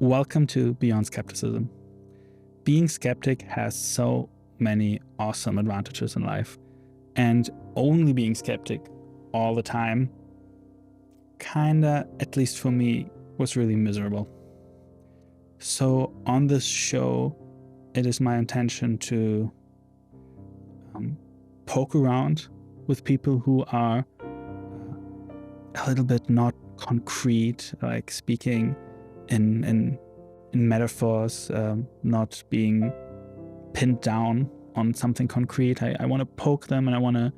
Welcome to Beyond Skepticism. Being skeptic has so many awesome advantages in life, and only being skeptic all the time kinda, at least for me, was really miserable. So on this show, it is my intention to poke around with people who are a little bit not concrete, like speaking in metaphors, not being pinned down on something concrete. I want to poke them and I want to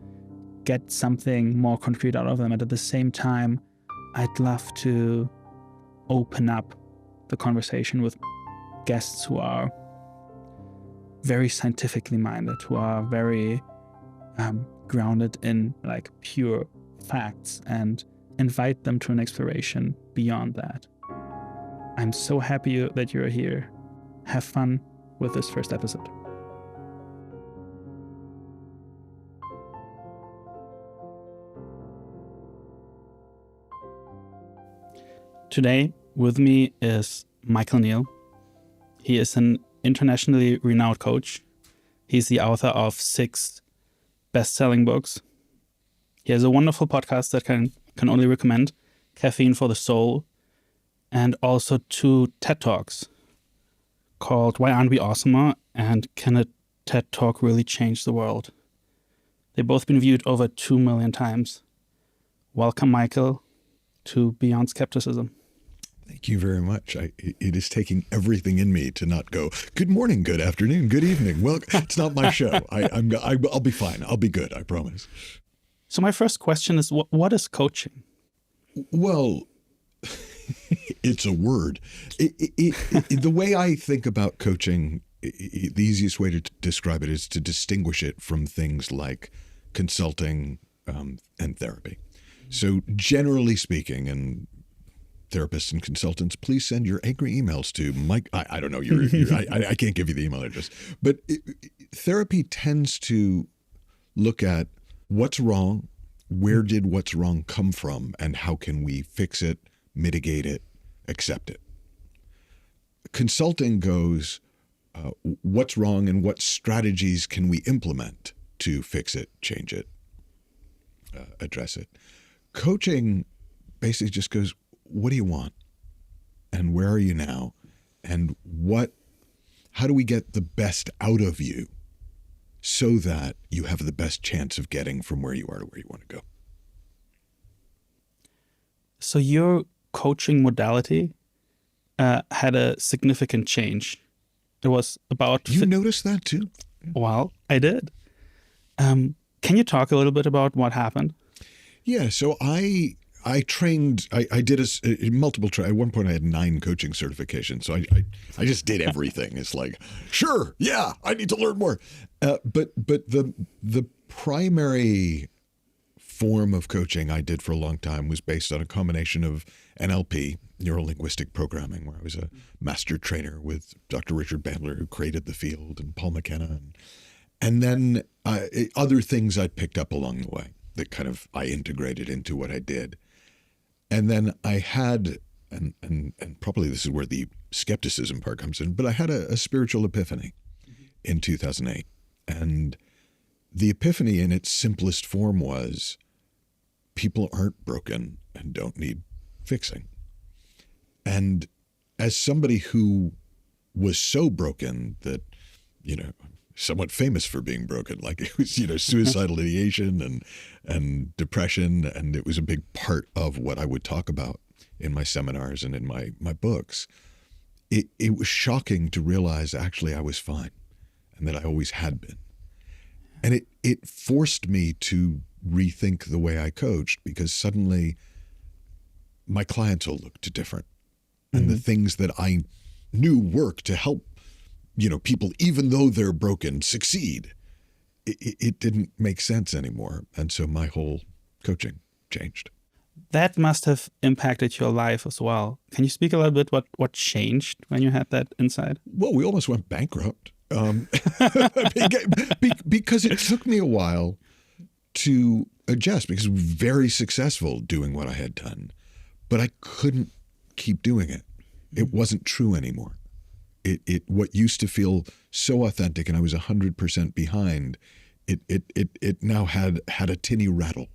get something more concrete out of them. And at the same time, I'd love to open up the conversation with guests who are very scientifically minded, who are very grounded in like pure facts, and invite them to an exploration beyond that. I'm so happy that you're here. Have fun with this first episode. Today with me is Michael Neill. He is an internationally renowned coach. He's the author of 6 best-selling books. He has a wonderful podcast that can only recommend, Caffeine for the Soul, and also 2 TED Talks called Why Aren't We Awesomer? And Can a TED Talk Really Change the World? They've both been viewed over 2 million times. Welcome, Michael, to Beyond Skepticism. Thank you very much. It is taking everything in me to not go, good morning, good afternoon, good evening. Well, it's not my show. I'll be fine. I'll be good, I promise. So my first question is, what is coaching? Well, it's a word. The way I think about coaching, the easiest way to describe it is to distinguish it from things like consulting and therapy. So generally speaking, and therapists and consultants, please send your angry emails to Mike. I don't know. I can't give you the email address. But therapy tends to look at what's wrong, where did what's wrong come from, and how can we fix it, mitigate it, accept it. Consulting goes, what's wrong and what strategies can we implement to fix it, change it, address it. Coaching basically just goes, what do you want? And where are you now? And how do we get the best out of you so that you have the best chance of getting from where you are to where you want to go? So your coaching modality had a significant change. It was about... You noticed that too? Well, I did. Can you talk a little bit about what happened? Yeah, so I trained, I did a multiple, at one point I had 9 coaching certifications. So I just did everything. It's like, sure, yeah, I need to learn more. But the primary form of coaching I did for a long time was based on a combination of NLP, neuro-linguistic programming, where I was a master trainer with Dr. Richard Bandler, who created the field, and Paul McKenna. And then other things I picked up along the way that kind of I integrated into what I did. And then I had, and probably this is where the skepticism part comes in, but I had a spiritual epiphany in 2008. And the epiphany in its simplest form was, people aren't broken and don't need fixing. And as somebody who was so broken that, somewhat famous for being broken, like it was, suicidal ideation and depression, and it was a big part of what I would talk about in my seminars and in my books. It was shocking to realize actually I was fine and that I always had been. And it forced me to rethink the way I coached, because suddenly my clients all looked different. And the things that I knew work to help people, even though they're broken, succeed. It didn't make sense anymore. And so my whole coaching changed. That must have impacted your life as well. Can you speak a little bit what changed when you had that insight? Well, we almost went bankrupt. Because it took me a while to adjust, because I was very successful doing what I had done, but I couldn't keep doing it. It wasn't true anymore. What used to feel so authentic, and I was 100% behind, it now had a tinny rattle.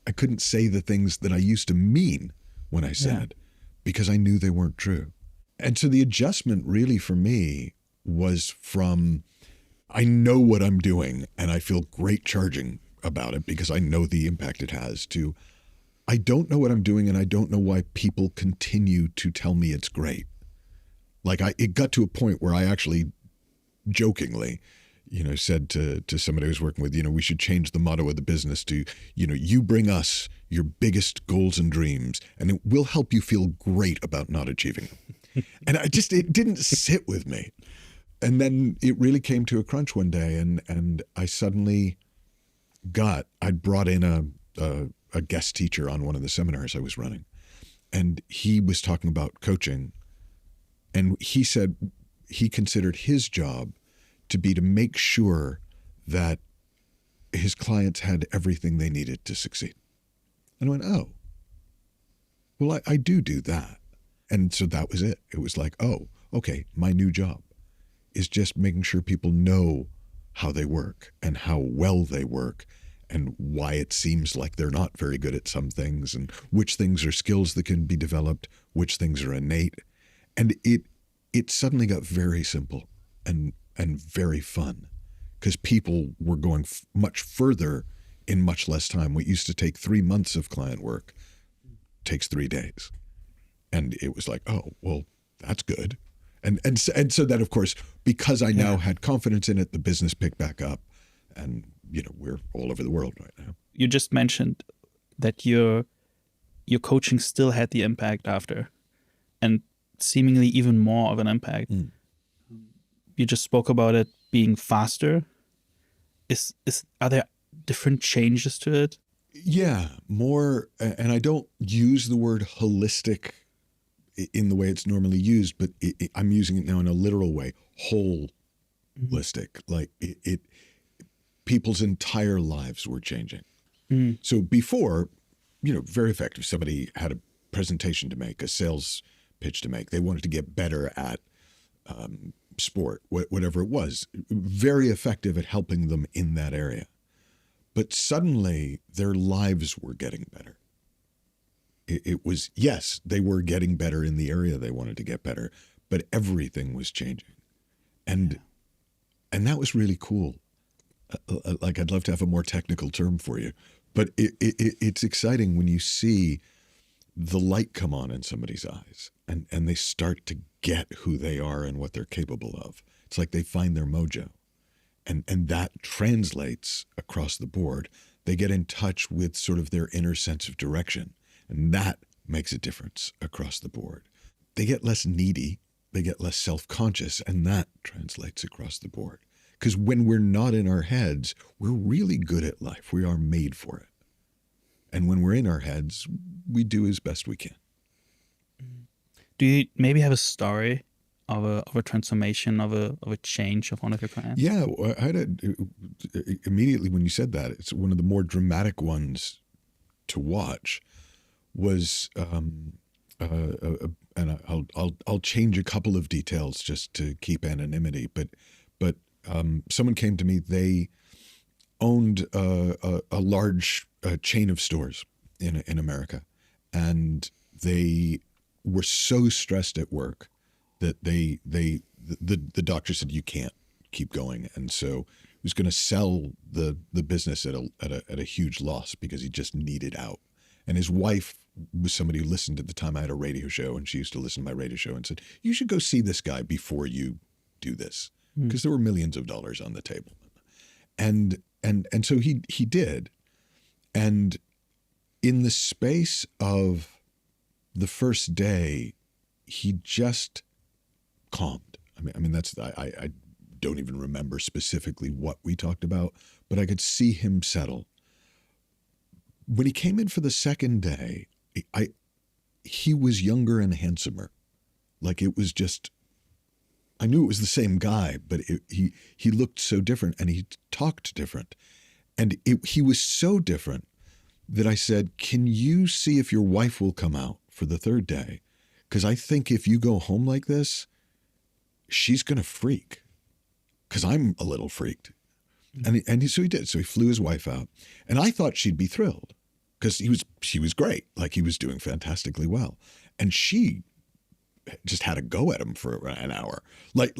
I couldn't say the things that I used to mean when I said, because I knew they weren't true. And so the adjustment really for me was from, I know what I'm doing and I feel great charging about it because I know the impact it has, to, I don't know what I'm doing and I don't know why people continue to tell me it's great. Like it got to a point where I actually jokingly, said to somebody I was working with, we should change the motto of the business to, you bring us your biggest goals and dreams and it will help you feel great about not achieving them. And it didn't sit with me. And then it really came to a crunch one day and I suddenly I'd brought in a guest teacher on one of the seminars I was running, and he was talking about coaching. And he said he considered his job to be to make sure that his clients had everything they needed to succeed. And I went, oh, well, I do that. And so that was it. It was like, oh, okay, my new job is just making sure people know how they work and how well they work and why it seems like they're not very good at some things and which things are skills that can be developed, which things are innate. And it suddenly got very simple and very fun because people were going much further in much less time. What used to take 3 months of client work takes 3 days. And it was like, oh, well, that's good. And so that, of course, because I now had confidence in it, the business picked back up and, we're all over the world right now. You just mentioned that your coaching still had the impact after, and seemingly even more of an impact. You just spoke about it being faster. Are there different changes to it? Yeah, more, and I don't use the word holistic in the way it's normally used, but I'm using it now in a literal way, holistic. Like people's entire lives were changing. So before, very effective. Somebody had a presentation to make, a sales pitch to make. They wanted to get better at sport, whatever it was. Very effective at helping them in that area. But suddenly their lives were getting better. It was, yes, they were getting better in the area they wanted to get better, but everything was changing. And that was really cool. Like, I'd love to have a more technical term for you, but it's exciting when you see the light come on in somebody's eyes and they start to get who they are and what they're capable of. It's like they find their mojo, and that translates across the board. They get in touch with sort of their inner sense of direction, and that makes a difference across the board. They get less needy, they get less self-conscious, and that translates across the board. Because when we're not in our heads, we're really good at life. We are made for it. And when we're in our heads, we do as best we can. Do you maybe have a story of a transformation, of a change of one of your clients? Yeah, I had immediately when you said that, it's one of the more dramatic ones to watch was, and I'll change a couple of details just to keep anonymity, but someone came to me. They owned a large chain of stores in America, and they were so stressed at work that the doctor said you can't keep going, and so he was going to sell the business at a huge loss because he just needed out. And his wife was somebody who listened at the time. I had a radio show, and she used to listen to my radio show and said, you should go see this guy before you do this, because there were millions of dollars on the table. And so he did. And in the space of the first day, he just calmed. I mean that's I don't even remember specifically what we talked about, but I could see him settle. When he came in for the second day, he was younger and handsomer. Like, it was just, I knew it was the same guy, but he looked so different and he talked different. And he was so different that I said, can you see if your wife will come out for the third day? Because I think if you go home like this, she's going to freak. Because I'm a little freaked. So he did. So he flew his wife out. And I thought she'd be thrilled because she was great. Like, he was doing fantastically well. And she just had a go at him for an hour. Like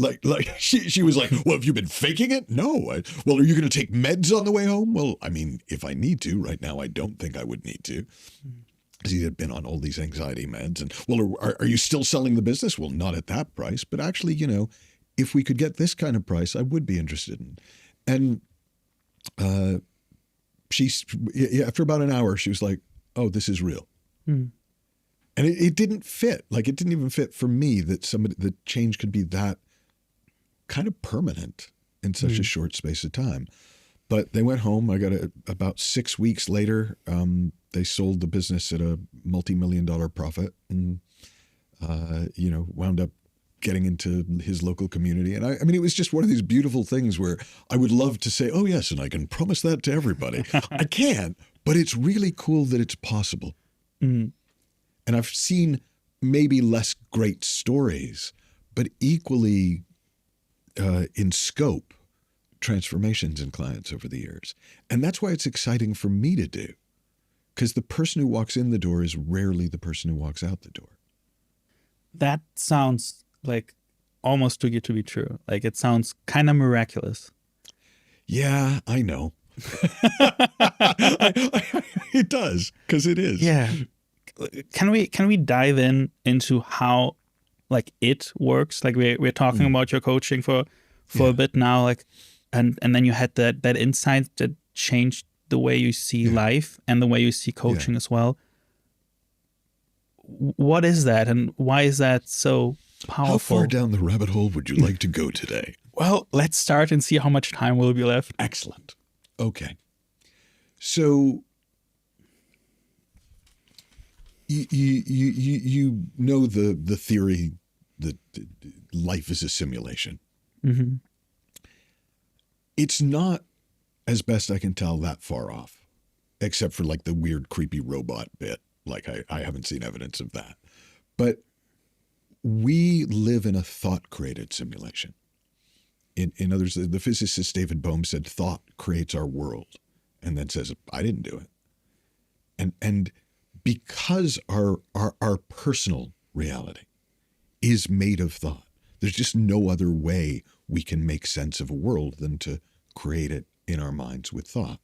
she was like, well, have you been faking it? No. Well, are you going to take meds on the way home? Well, I mean, if I need to. Right now, I don't think I would need to. Because he had been on all these anxiety meds. And, well, are you still selling the business? Well, not at that price. But actually, you know, if we could get this kind of price, I would be interested in. And after about an hour, she was like, oh, this is real. And it didn't fit. Like, it didn't even fit for me that the change could be that kind of permanent in such a short space of time. But they went home. I got about 6 weeks later, they sold the business at a multi-million-dollar profit and, you know, wound up getting into his local community. And I mean, it was just one of these beautiful things where I would love to say, oh, yes, and I can promise that to everybody. I can't, but it's really cool that it's possible. And I've seen maybe less great stories, but equally in scope, transformations in clients over the years. And that's why it's exciting for me to do, because the person who walks in the door is rarely the person who walks out the door. That sounds like almost too good to be true. Like, it sounds kind of miraculous. Yeah, I know. It does, because it is. Yeah. Can we dive into how, like, it works? Like, we're talking about your coaching for a bit now, like, and then you had that insight that changed the way you see life and the way you see coaching as well. What is that, and why is that so powerful? How far down the rabbit hole would you like to go today? Well, let's start and see how much time will be left. Excellent. Okay. So you know the theory that life is a simulation. It's not, as best I can tell, that far off, except for like the weird, creepy robot bit. Like, I haven't seen evidence of that. But we live in a thought-created simulation. In others, the physicist David Bohm said, thought creates our world, and then says, I didn't do it. And because our personal reality is made of thought, there's just no other way we can make sense of a world than to create it in our minds with thought.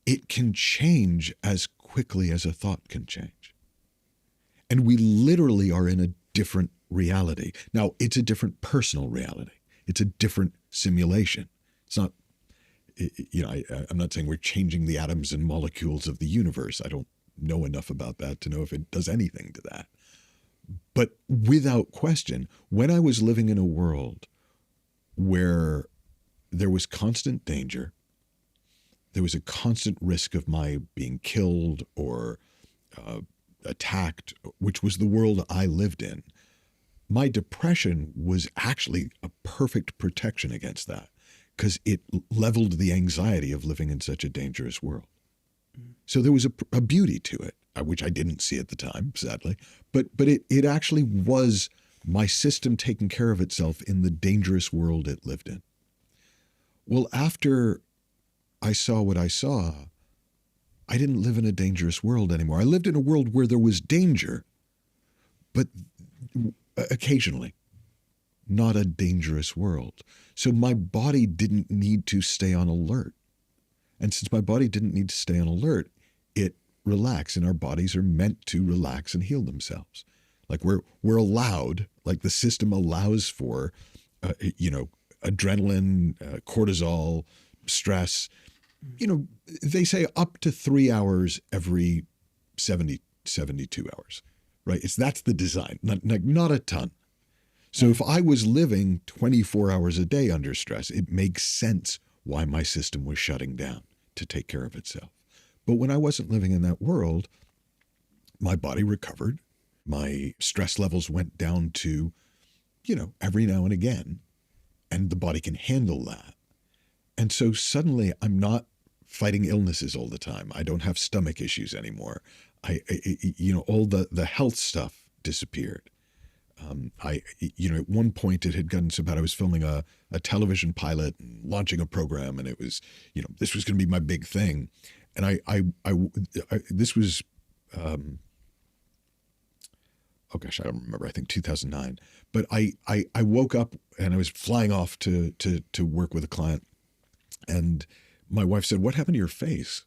It can change as quickly as a thought can change. And we literally are in a different reality. Now, it's a different personal reality. It's a different simulation. It's not, you know, I'm not saying we're changing the atoms and molecules of the universe. I don't know enough about that to know if it does anything to that. But without question, when I was living in a world where there was constant danger, there was a constant risk of my being killed or attacked, which was the world I lived in, my depression was actually a perfect protection against that, because it leveled the anxiety of living in such a dangerous world. So there was a beauty to it, which I didn't see at the time, sadly. But it actually was my system taking care of itself in the dangerous world it lived in. Well, after I saw what I saw, I didn't live in a dangerous world anymore. I lived in a world where there was danger, but occasionally, not a dangerous world. So my body didn't need to stay on alert. And since my body didn't need to stay on alert, it relaxed, and our bodies are meant to relax and heal themselves. Like we're allowed, like the system allows for, adrenaline, cortisol, stress. You know, they say up to 3 hours every 72 hours, right? That's the design, not a ton. So if I was living 24 hours a day under stress, it makes sense why my system was shutting down to take care of itself. But when I wasn't living in that world, my body recovered. My stress levels went down to, every now and again, and the body can handle that. And so suddenly I'm not fighting illnesses all the time. I don't have stomach issues anymore. all the health stuff disappeared. At one point it had gotten so bad I was filming a television pilot and launching a program, and it was, this was going to be my big thing. And this was, oh gosh, I don't remember. I think 2009. But I woke up and I was flying off to work with a client, and my wife said, "What happened to your face?"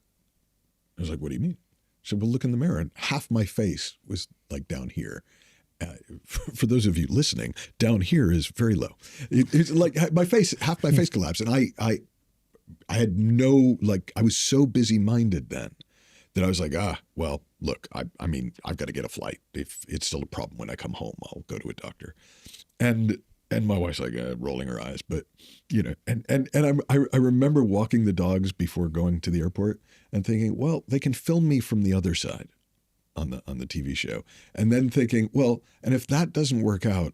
I was like, "What do you mean?" She said, "Well, look in the mirror." And half my face was like down here. For those of you listening, down here is very low. It's like half my face collapsed, and I had no, I was so busy minded then that I was like, well, look, I mean, I've got to get a flight. If it's still a problem when I come home, I'll go to a doctor. And my wife's like rolling her eyes, but I remember walking the dogs before going to the airport and thinking, well, they can film me from the other side on the TV show, and then thinking, well, and if that doesn't work out,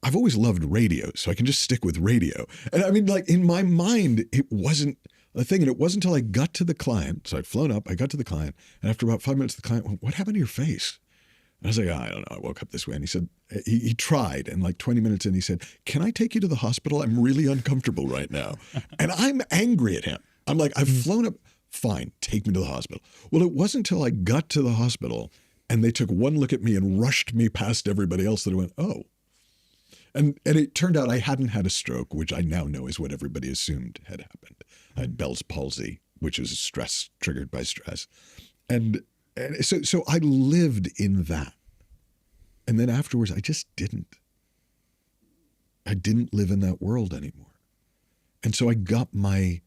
I've always loved radio, so I can just stick with radio. And I mean, in my mind, it wasn't a thing, and it wasn't until I got to the client. So I'd flown up, I got to the client, and after about 5 minutes, the client went, "What happened to your face?" And I was like, I don't know. I woke up this way. And he said, he tried, and 20 minutes in, he said, "Can I take you to the hospital? I'm really uncomfortable right now." And I'm angry at him. I'm like, I've flown up. Fine, take me to the hospital. Well, it wasn't until I got to the hospital and they took one look at me and rushed me past everybody else that I went, oh. And it turned out I hadn't had a stroke, which I now know is what everybody assumed had happened. I had Bell's palsy, which is stress triggered by stress. And so I lived in that. And then afterwards, I just didn't. I didn't live in that world anymore. And so I got my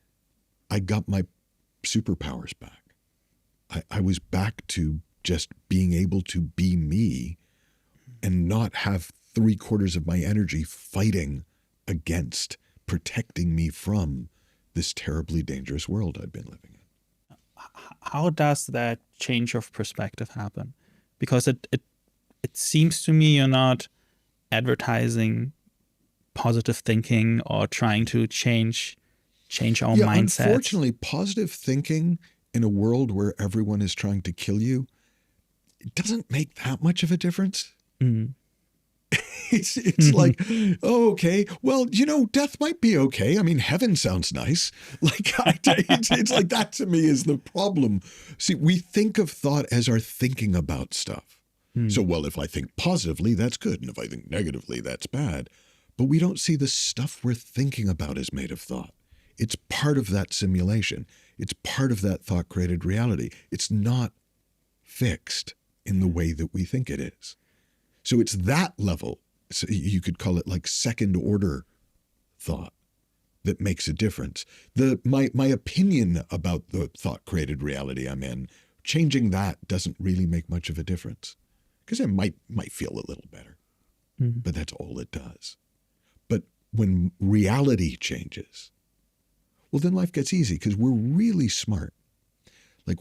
superpowers back. I was back to just being able to be me and not have 3/4 of my energy fighting against, protecting me from this terribly dangerous world I'd been living in. How does that change of perspective happen? Because it seems to me you're not advertising positive thinking or trying to change our mindsets. Unfortunately, positive thinking in a world where everyone is trying to kill you, it doesn't make that much of a difference. Mm-hmm. It's like, oh, okay, well, death might be okay. I mean, heaven sounds nice. It's like that to me is the problem. See, we think of thought as our thinking about stuff. So, well, if I think positively, that's good. And if I think negatively, that's bad. But we don't see the stuff we're thinking about is made of thought. It's part of that simulation. It's part of that thought-created reality. It's not fixed in the way that we think it is. So it's that level, so you could call it second-order thought, that makes a difference. My opinion about the thought-created reality I'm in, changing that doesn't really make much of a difference. Because I might feel a little better, but that's all it does. But when reality changes, well, then life gets easy because we're really smart.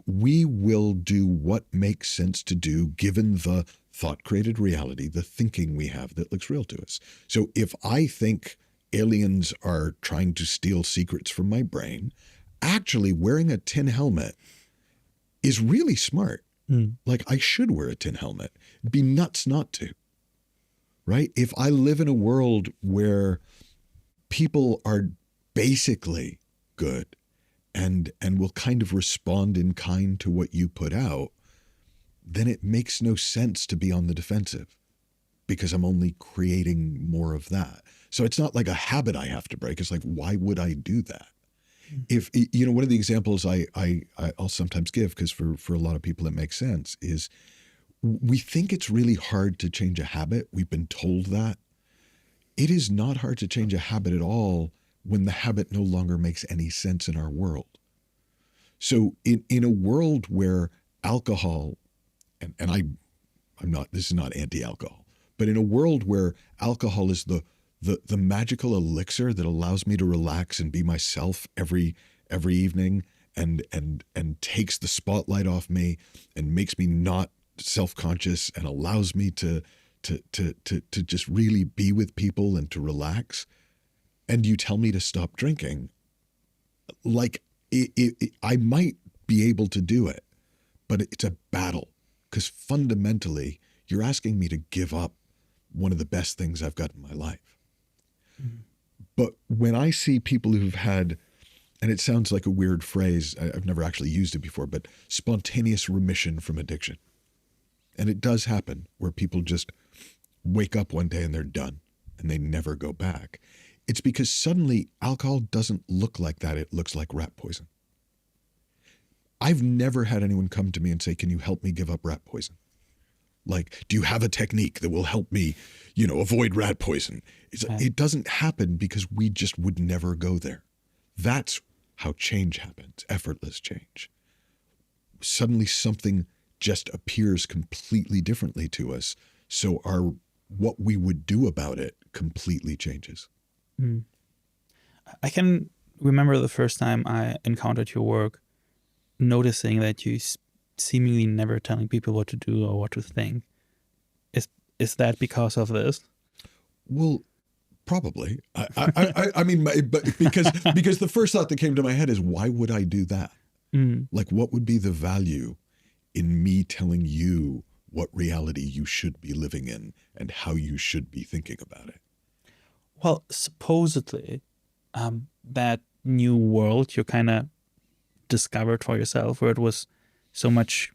We will do what makes sense to do given the thought-created reality, the thinking we have that looks real to us. So if I think aliens are trying to steal secrets from my brain, actually wearing a tin helmet is really smart. I should wear a tin helmet. It'd be nuts not to, right? If I live in a world where people are basically good and will kind of respond in kind to what you put out, then it makes no sense to be on the defensive because I'm only creating more of that. So it's not like a habit I have to break. It's like, why would I do that? If, one of the examples I'll sometimes give, because for a lot of people it makes sense, is we think it's really hard to change a habit. We've been told that. It is not hard to change a habit at all when the habit no longer makes any sense in our world. So in a world where alcohol, and I'm not, this is not anti-alcohol, but in a world where alcohol is the magical elixir that allows me to relax and be myself every evening and takes the spotlight off me and makes me not self-conscious and allows me to just really be with people and to relax, and you tell me to stop drinking, I might be able to do it, but it's a battle. because fundamentally, you're asking me to give up one of the best things I've got in my life. Mm-hmm. But when I see people who've had, and it sounds like a weird phrase, I've never actually used it before, but spontaneous remission from addiction. And it does happen where people just wake up one day and they're done and they never go back. It's because suddenly alcohol doesn't look like that. It looks like rat poison. I've never had anyone come to me and say, can you help me give up rat poison? Like, do you have a technique that will help me, avoid rat poison? It doesn't happen because we just would never go there. That's how change happens, effortless change. Suddenly something just appears completely differently to us. So what we would do about it completely changes. Mm. I can remember the first time I encountered your work, noticing that you seemingly never telling people what to do or what to think. Is that because of this? Well, probably. I mean, but because the first thought that came to my head is, why would I do that? Mm. Like, what would be the value in me telling you what reality you should be living in and how you should be thinking about it? Well, supposedly, that new world you kind of discovered for yourself, where it was so much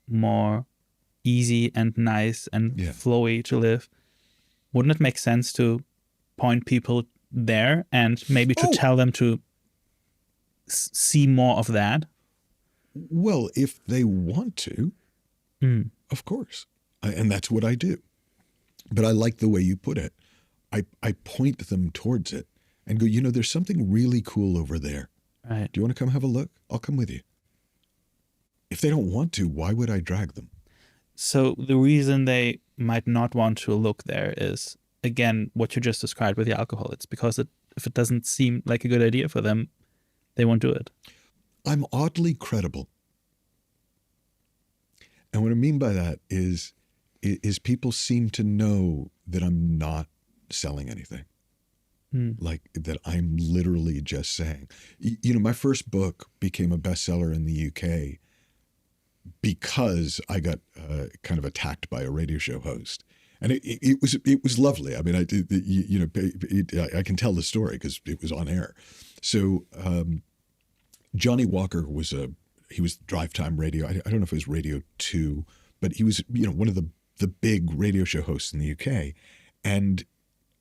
more easy and nice and flowy to live, wouldn't it make sense to point people there and maybe to tell them to see more of that? Well, if they want to, of course. And that's what I do. But I like the way you put it. I point them towards it and go, there's something really cool over there. Right. Do you want to come have a look? I'll come with you. If they don't want to, why would I drag them? So the reason they might not want to look there is, again, what you just described with the alcohol. It's because if it doesn't seem like a good idea for them, they won't do it. I'm oddly credible. And what I mean by that is people seem to know that I'm not selling anything. Like that I'm literally just saying. My first book became a bestseller in the UK because I got kind of attacked by a radio show host. And it was lovely. I mean, I can tell the story because it was on air. So Johnny Walker was drive time radio. I don't know if it was Radio 2, but he was one of the big radio show hosts in the UK. And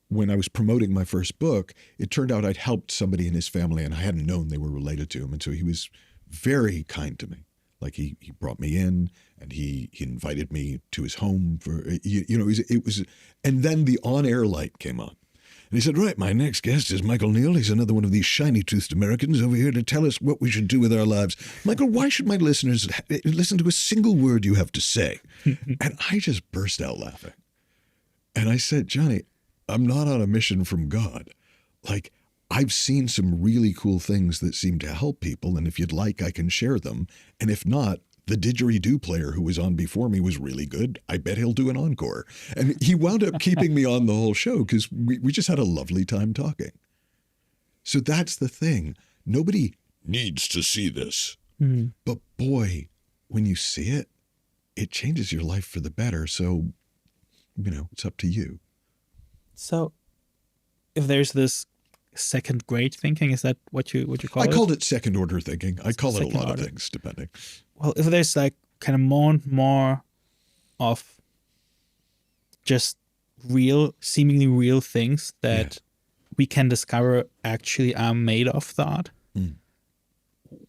when I was promoting my first book, it turned out I'd helped somebody in his family and I hadn't known they were related to him. And so he was very kind to me. Like he brought me in and he invited me to his home for, it was, and then the on-air light came on. And he said, right, my next guest is Michael Neill. He's another one of these shiny-toothed Americans over here to tell us what we should do with our lives. Michael, why should my listeners listen to a single word you have to say? And I just burst out laughing. And I said, Johnny, I'm not on a mission from God. Like, I've seen some really cool things that seem to help people, and if you'd like, I can share them. And if not, the didgeridoo player who was on before me was really good. I bet he'll do an encore. And he wound up keeping me on the whole show because we just had a lovely time talking. So that's the thing. Nobody needs to see this. Mm-hmm. But boy, when you see it, it changes your life for the better. So, it's up to you. So if there's this second grade thinking, is that what you call it? I called it second order thinking. I call it a lot of things, depending. Well, if there's like kind of more and more of just seemingly real things that we can discover actually are made of thought.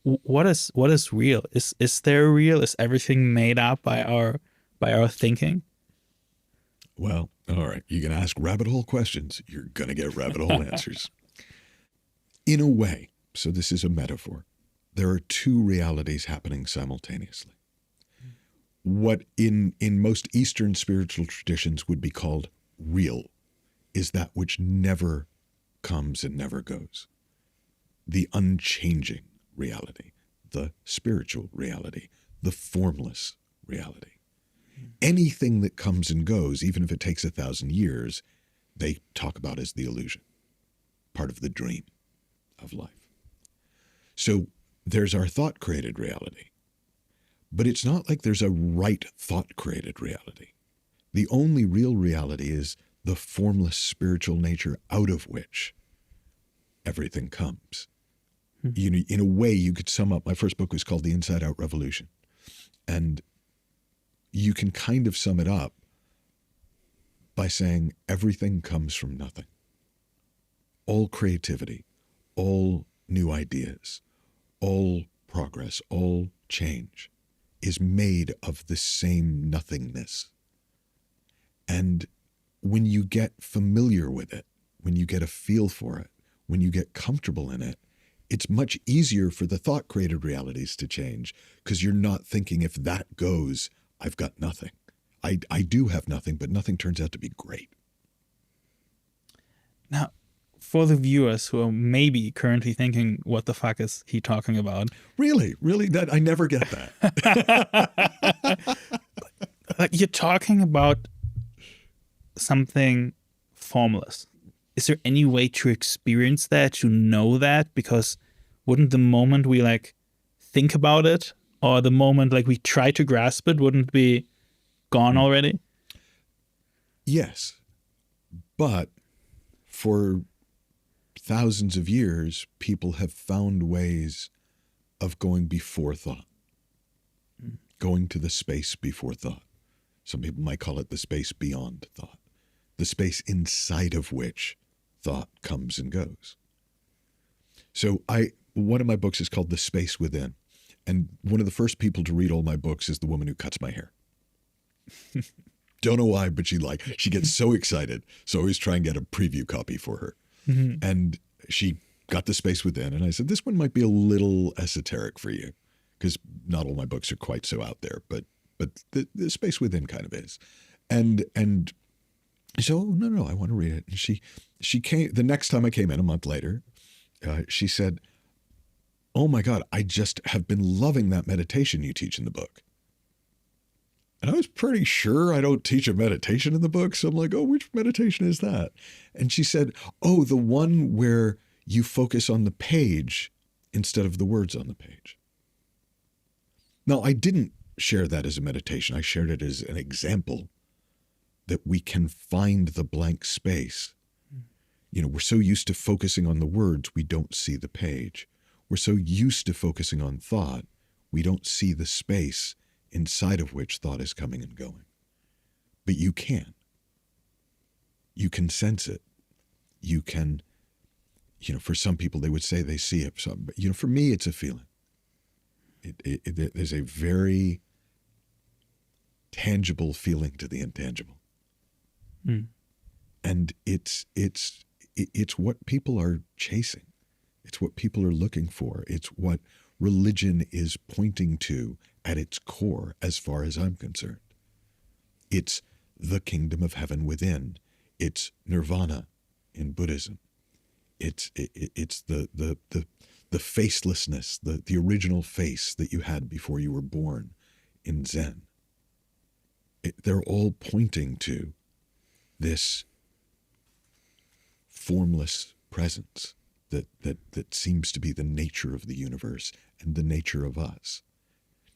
What is real? Is there real? Is everything made up by our thinking? Well, all right. You can ask rabbit hole questions. You're going to get rabbit hole answers. In a way, so this is a metaphor, there are two realities happening simultaneously. What in most Eastern spiritual traditions would be called real is that which never comes and never goes. The unchanging reality, the spiritual reality, the formless reality. Anything that comes and goes, even if it takes 1,000 years, they talk about as the illusion, part of the dream of life. So there's our thought-created reality. But it's not like there's a right thought-created reality. The only real reality is the formless spiritual nature out of which everything comes. You know, in a way, you could sum up, my first book was called The Inside Out Revolution. And you can kind of sum it up by saying everything comes from nothing. All creativity, all new ideas, all progress, all change is made of the same nothingness. And when you get familiar with it, when you get a feel for it, when you get comfortable in it, it's much easier for the thought-created realities to change because you're not thinking, if that goes, I've got nothing. I do have nothing, but nothing turns out to be great. Now, for the viewers who are maybe currently thinking, what the fuck is he talking about? Really? That I never get that. Like, you're talking about something formless. Is there any way to experience that, to know that? Because wouldn't the moment we like think about it, or the moment like we try to grasp it, wouldn't be gone already? Yes. But for thousands of years, people have found ways of going before thought, going to the space before thought. Some people might call it the space beyond thought, the space inside of which thought comes and goes. So one of my books is called The Space Within. And one of the first people to read all my books is the woman who cuts my hair. Don't know why, but she gets so excited. So I always try and get a preview copy for her. Mm-hmm. And she got The Space Within. And I said, this one might be a little esoteric for you, because not all my books are quite so out there, but the Space Within kind of is. And so, no, I want to read it. And she came, the next time I came in a month later, she said, oh my God, I just have been loving that meditation you teach in the book. And I was pretty sure I don't teach a meditation in the book. So I'm like, oh, which meditation is that? And she said, oh, the one where you focus on the page instead of the words on the page. Now, I didn't share that as a meditation. I shared it as an example that we can find the blank space. You know, we're so used to focusing on the words, we don't see the page. We're so used to focusing on thought, we don't see the space inside of which thought is coming and going. But you can. You can sense it. You can, you know, for some people they would say they see it. But, you know, for me, it's a feeling. There's a very tangible feeling to the intangible. And it's what people are chasing. It's what people are looking for. It's what religion is pointing to at its core, as far as I'm concerned. It's the kingdom of heaven within. It's nirvana in Buddhism. It's the facelessness, the original face that you had before you were born in Zen. They're all pointing to this formless presence that seems to be the nature of the universe and the nature of us.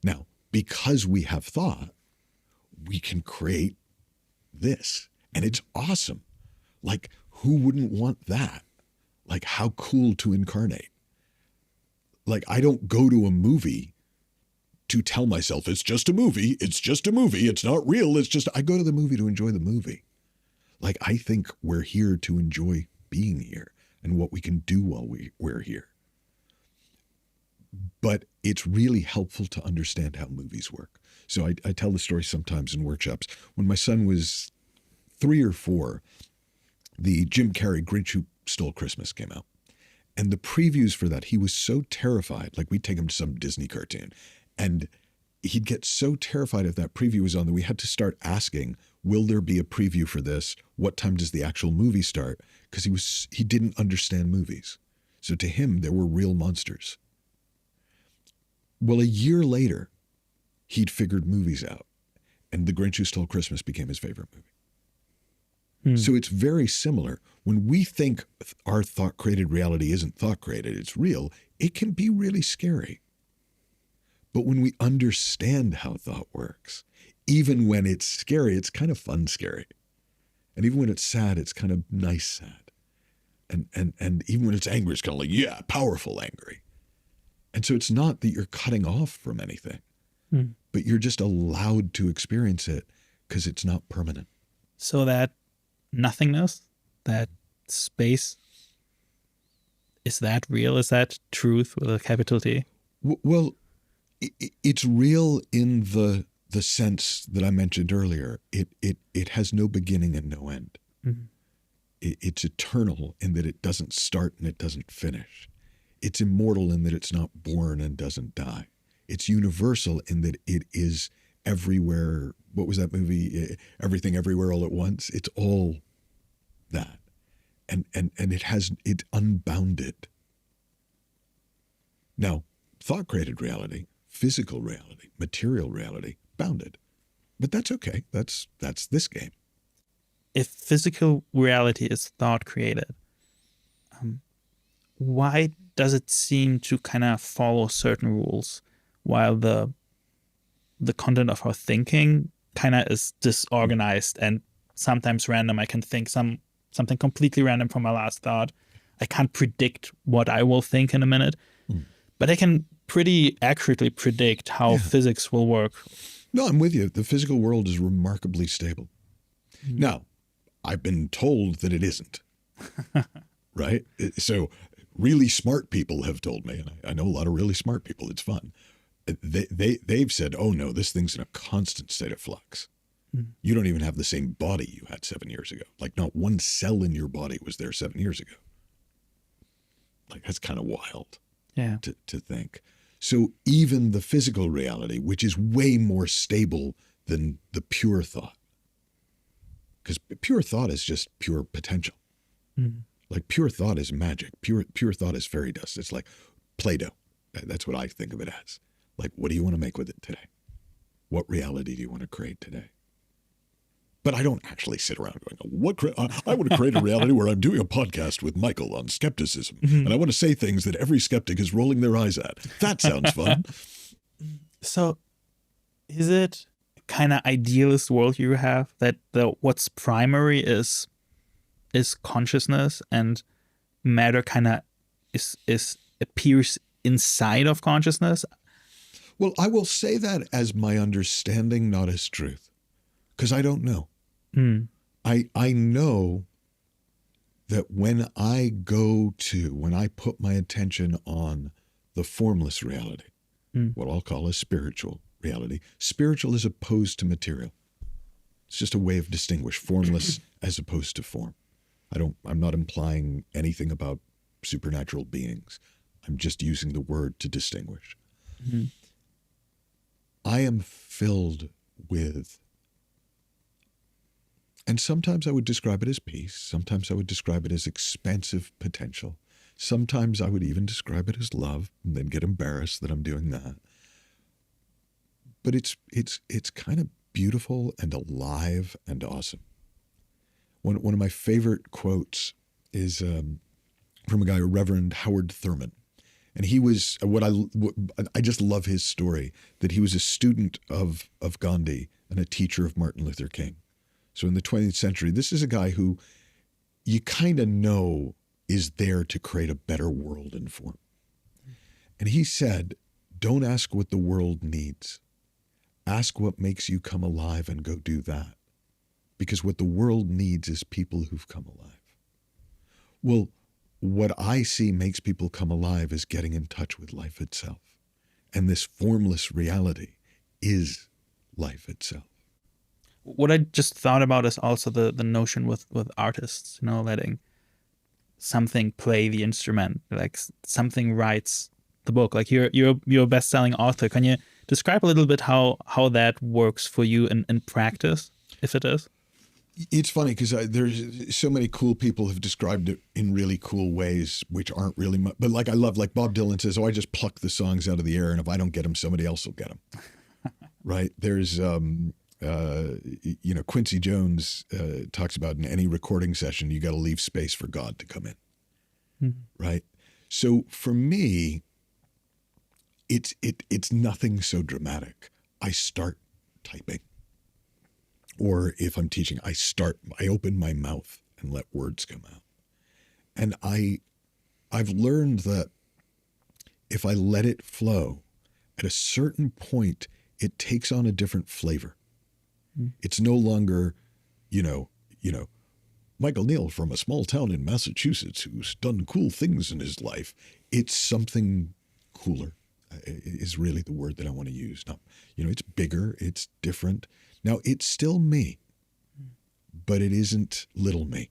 Now, because we have thought, we can create this, and it's awesome. Like, who wouldn't want that? Like, how cool to incarnate. Like, I don't go to a movie to tell myself it's just a movie, it's not real, I go to the movie to enjoy the movie. Like, I think we're here to enjoy being here and what we can do while we're here. But it's really helpful to understand how movies work. So I tell the story sometimes in workshops. When my son was 3 or 4, the Jim Carrey Grinch Who Stole Christmas came out. And the previews for that, he was so terrified. Like, we'd take him to some Disney cartoon, and he'd get so terrified if that preview was on that we had to start asking, will there be a preview for this? What time does the actual movie start? Because he didn't understand movies. So to him, there were real monsters. Well, a year later, he'd figured movies out, and The Grinch Who Stole Christmas became his favorite movie. So it's very similar. When we think our thought-created reality isn't thought-created, it's real, it can be really scary. But when we understand how thought works, even when it's scary, it's kind of fun scary. And even when it's sad, it's kind of nice sad. And even when it's angry, it's kind of like, yeah, powerful angry. And so it's not that you're cutting off from anything, but you're just allowed to experience it because it's not permanent. So that nothingness, that space, is that real? Is that truth with a capital T? Well, it's real in the sense that I mentioned earlier. It has no beginning and no end. Mm-hmm. It's eternal in that it doesn't start and it doesn't finish. It's immortal in that it's not born and doesn't die. It's universal in that it is everywhere. What was that movie? Everything, Everywhere, All at Once. It's all that. And it's unbounded. Now, thought created reality, physical reality, material reality, bounded. But that's okay. That's this game. If physical reality is thought created, why does it seem to kind of follow certain rules while the content of our thinking kind of is disorganized and sometimes random? I can think something completely random from my last thought. I can't predict what I will think in a minute, but I can pretty accurately predict how physics will work. No, I'm with you. The physical world is remarkably stable. Now, I've been told that it isn't, right? So really smart people have told me, and I know a lot of really smart people, it's fun. They've said, oh no, this thing's in a constant state of flux. You don't even have the same body you had 7 years ago. Like not one cell in your body was there 7 years ago. Like that's kind of wild to think. So even the physical reality, which is way more stable than the pure thought, because pure thought is just pure potential. Like pure thought is magic. Pure thought is fairy dust. It's like Play-Doh. That's what I think of it as. Like, what do you want to make with it today? What reality do you want to create today? But I don't actually sit around going, I want to create a reality where I'm doing a podcast with Michael on skepticism. And I want to say things that every skeptic is rolling their eyes at. That sounds fun. So is it kind of idealist world you have that what's primary is consciousness and matter kind of is appears inside of consciousness? Well, I will say that as my understanding, not as truth, because I don't know. I know that when I put my attention on the formless reality, what I'll call a spiritual reality, spiritual is opposed to material. It's just a way of distinguish formless as opposed to form. I'm not implying anything about supernatural beings. I'm just using the word to distinguish. I am filled with, and sometimes I would describe it as peace. Sometimes I would describe it as expansive potential. Sometimes I would even describe it as love and then get embarrassed that I'm doing that. But it's kind of beautiful and alive and awesome. One of my favorite quotes is from a guy, Reverend Howard Thurman. And he was I just love his story, that he was a student of Gandhi and a teacher of Martin Luther King. So in the 20th century, this is a guy who you kind of know is there to create a better world and form. And he said, don't ask what the world needs. Ask what makes you come alive and go do that. Because what the world needs is people who've come alive. Well, what I see makes people come alive is getting in touch with life itself. And this formless reality is life itself. What I just thought about is also the notion with artists, letting something play the instrument, like something writes the book. Like you're a best-selling author. Can you describe a little bit how that works for you in practice, if it is? It's funny because there's so many cool people have described it in really cool ways, which aren't really much. But like I love, like Bob Dylan says, I just pluck the songs out of the air, and if I don't get them, somebody else will get them. Right? There's, Quincy Jones talks about in any recording session, you got to leave space for God to come in. Right? So for me, it's nothing so dramatic. I start typing. Or if I'm teaching, I open my mouth and let words come out. And I've learned that if I let it flow, at a certain point, it takes on a different flavor. It's no longer, Michael Neill from a small town in Massachusetts who's done cool things in his life. It's something cooler is really the word that I want to use. Now, it's bigger, it's different. Now, it's still me, but it isn't little me.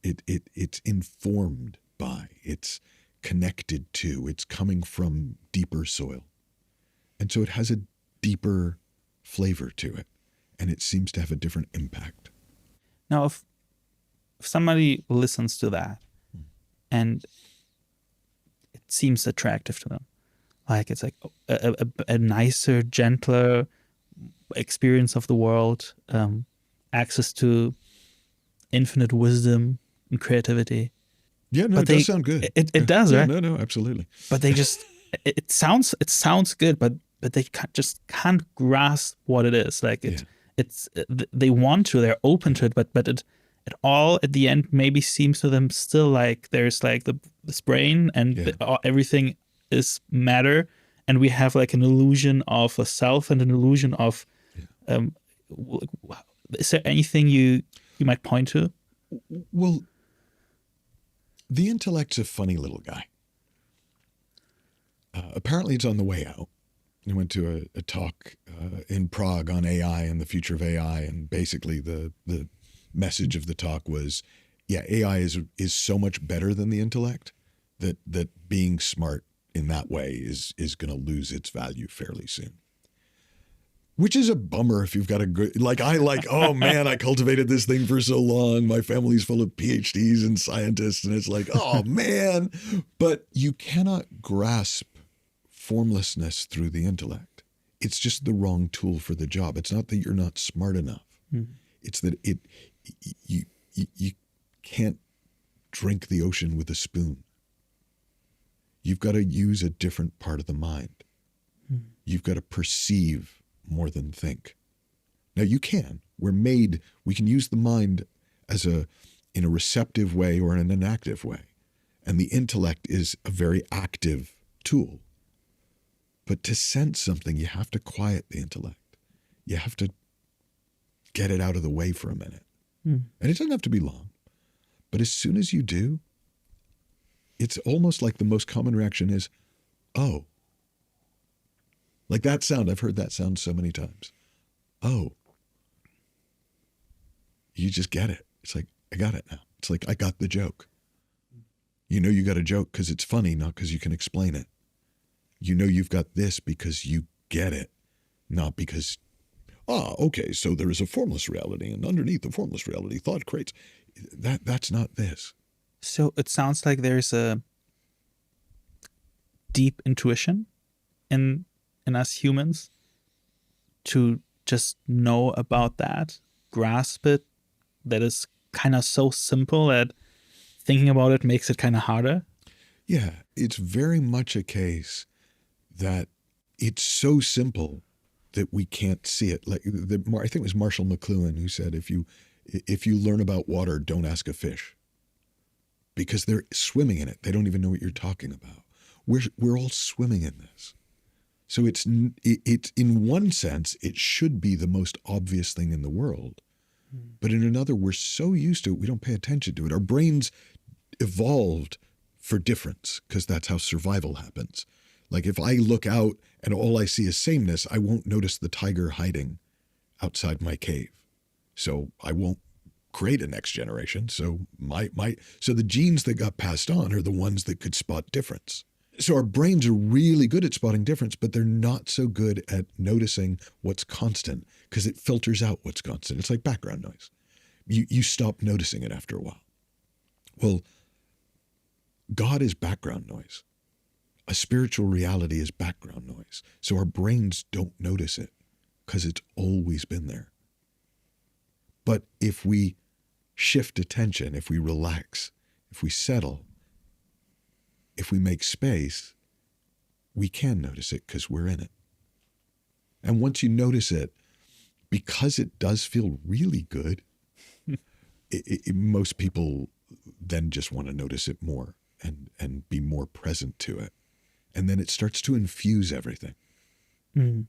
It's informed by, it's connected to, it's coming from deeper soil. And so it has a deeper flavor to it, and it seems to have a different impact. Now, if somebody listens to that and it seems attractive to them, like it's like a nicer, gentler experience of the world, access to infinite wisdom and creativity. Yeah, no, it does sound good. It does, right? No, absolutely. But they just, it sounds good, but they can't grasp what it is. Like they want to, they're open to it, but it all at the end maybe seems to them still like there's like this brain and everything is matter, and we have like an illusion of a self and an illusion of. Is there anything you might point to? Well, the intellect's a funny little guy. Apparently, it's on the way out. I went to a talk in Prague on AI and the future of AI, and basically the message of the talk was, AI is so much better than the intellect that being smart in that way is going to lose its value fairly soon. Which is a bummer if you've got a good, oh man, I cultivated this thing for so long. My family's full of PhDs and scientists, and it's like, oh man. But you cannot grasp formlessness through the intellect. It's just the wrong tool for the job. It's not that you're not smart enough. It's that you can't drink the ocean with a spoon. You've got to use a different part of the mind. You've got to perceive more than think. Now you can. We can use the mind in a receptive way or in an inactive way. And the intellect is a very active tool. But to sense something, you have to quiet the intellect. You have to get it out of the way for a minute. And it doesn't have to be long. But as soon as you do, it's almost like the most common reaction is, oh. Like that sound, I've heard that sound so many times. Oh. You just get it. It's like, I got it now. It's like, I got the joke. You got a joke because it's funny, not because you can explain it. You've got this because you get it, not because, okay, so there is a formless reality, and underneath the formless reality, thought creates. That's not this. So it sounds like there's a deep intuition in us humans to just know about that, grasp it, that is kind of so simple that thinking about it makes it kind of harder. Yeah, it's very much a case that it's so simple that we can't see it. Like I think it was Marshall McLuhan who said, if you learn about water, don't ask a fish, because they're swimming in it. They don't even know what you're talking about. We're all swimming in this. So it's in one sense, it should be the most obvious thing in the world. But in another, we're so used to it, we don't pay attention to it. Our brains evolved for difference because that's how survival happens. Like if I look out and all I see is sameness, I won't notice the tiger hiding outside my cave. So I won't create a next generation. So so the genes that got passed on are the ones that could spot difference. So our brains are really good at spotting difference, but they're not so good at noticing what's constant because it filters out what's constant. It's like background noise. You stop noticing it after a while. Well, God is background noise. A spiritual reality is background noise. So our brains don't notice it because it's always been there. But if we shift attention, if we relax, if we settle, if we make space, we can notice it because we're in it. And once you notice it, because it does feel really good, most people then just want to notice it more and be more present to it. And then it starts to infuse everything. Mm.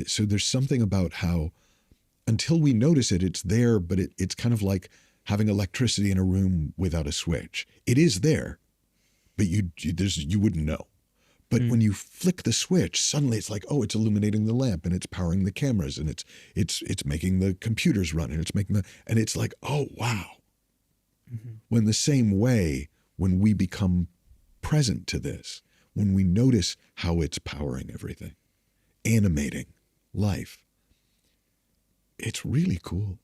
So there's something about how until we notice it, it's there, but it's kind of like having electricity in a room without a switch. It is there, but you wouldn't know. But when you flick the switch, suddenly it's like, oh, it's illuminating the lamp and it's powering the cameras and it's making the computers run and and it's like, oh, wow. Mm-hmm. When the same way, when we become present to this, when we notice how it's powering everything, animating life, it's really cool.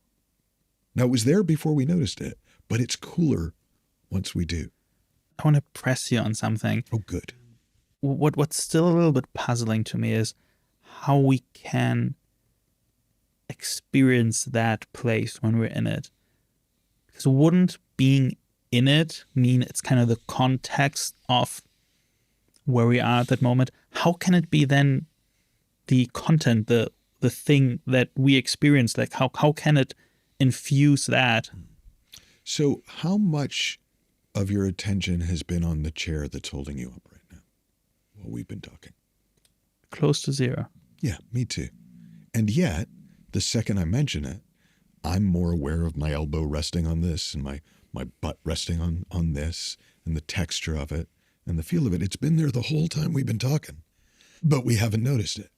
Now, it was there before we noticed it, but it's cooler once we do. I want to press you on something. Oh, good. What's still a little bit puzzling to me is how we can experience that place when we're in it. Because wouldn't being in it mean it's kind of the context of where we are at that moment? How can it be then the content, the thing that we experience? Like how can it infuse that? So how much of your attention has been on the chair that's holding you up right now while we've been talking? Close to zero. Yeah, me too. And yet, the second I mention it, I'm more aware of my elbow resting on this and my butt resting on this and the texture of it and the feel of it. It's been there the whole time we've been talking, but we haven't noticed it.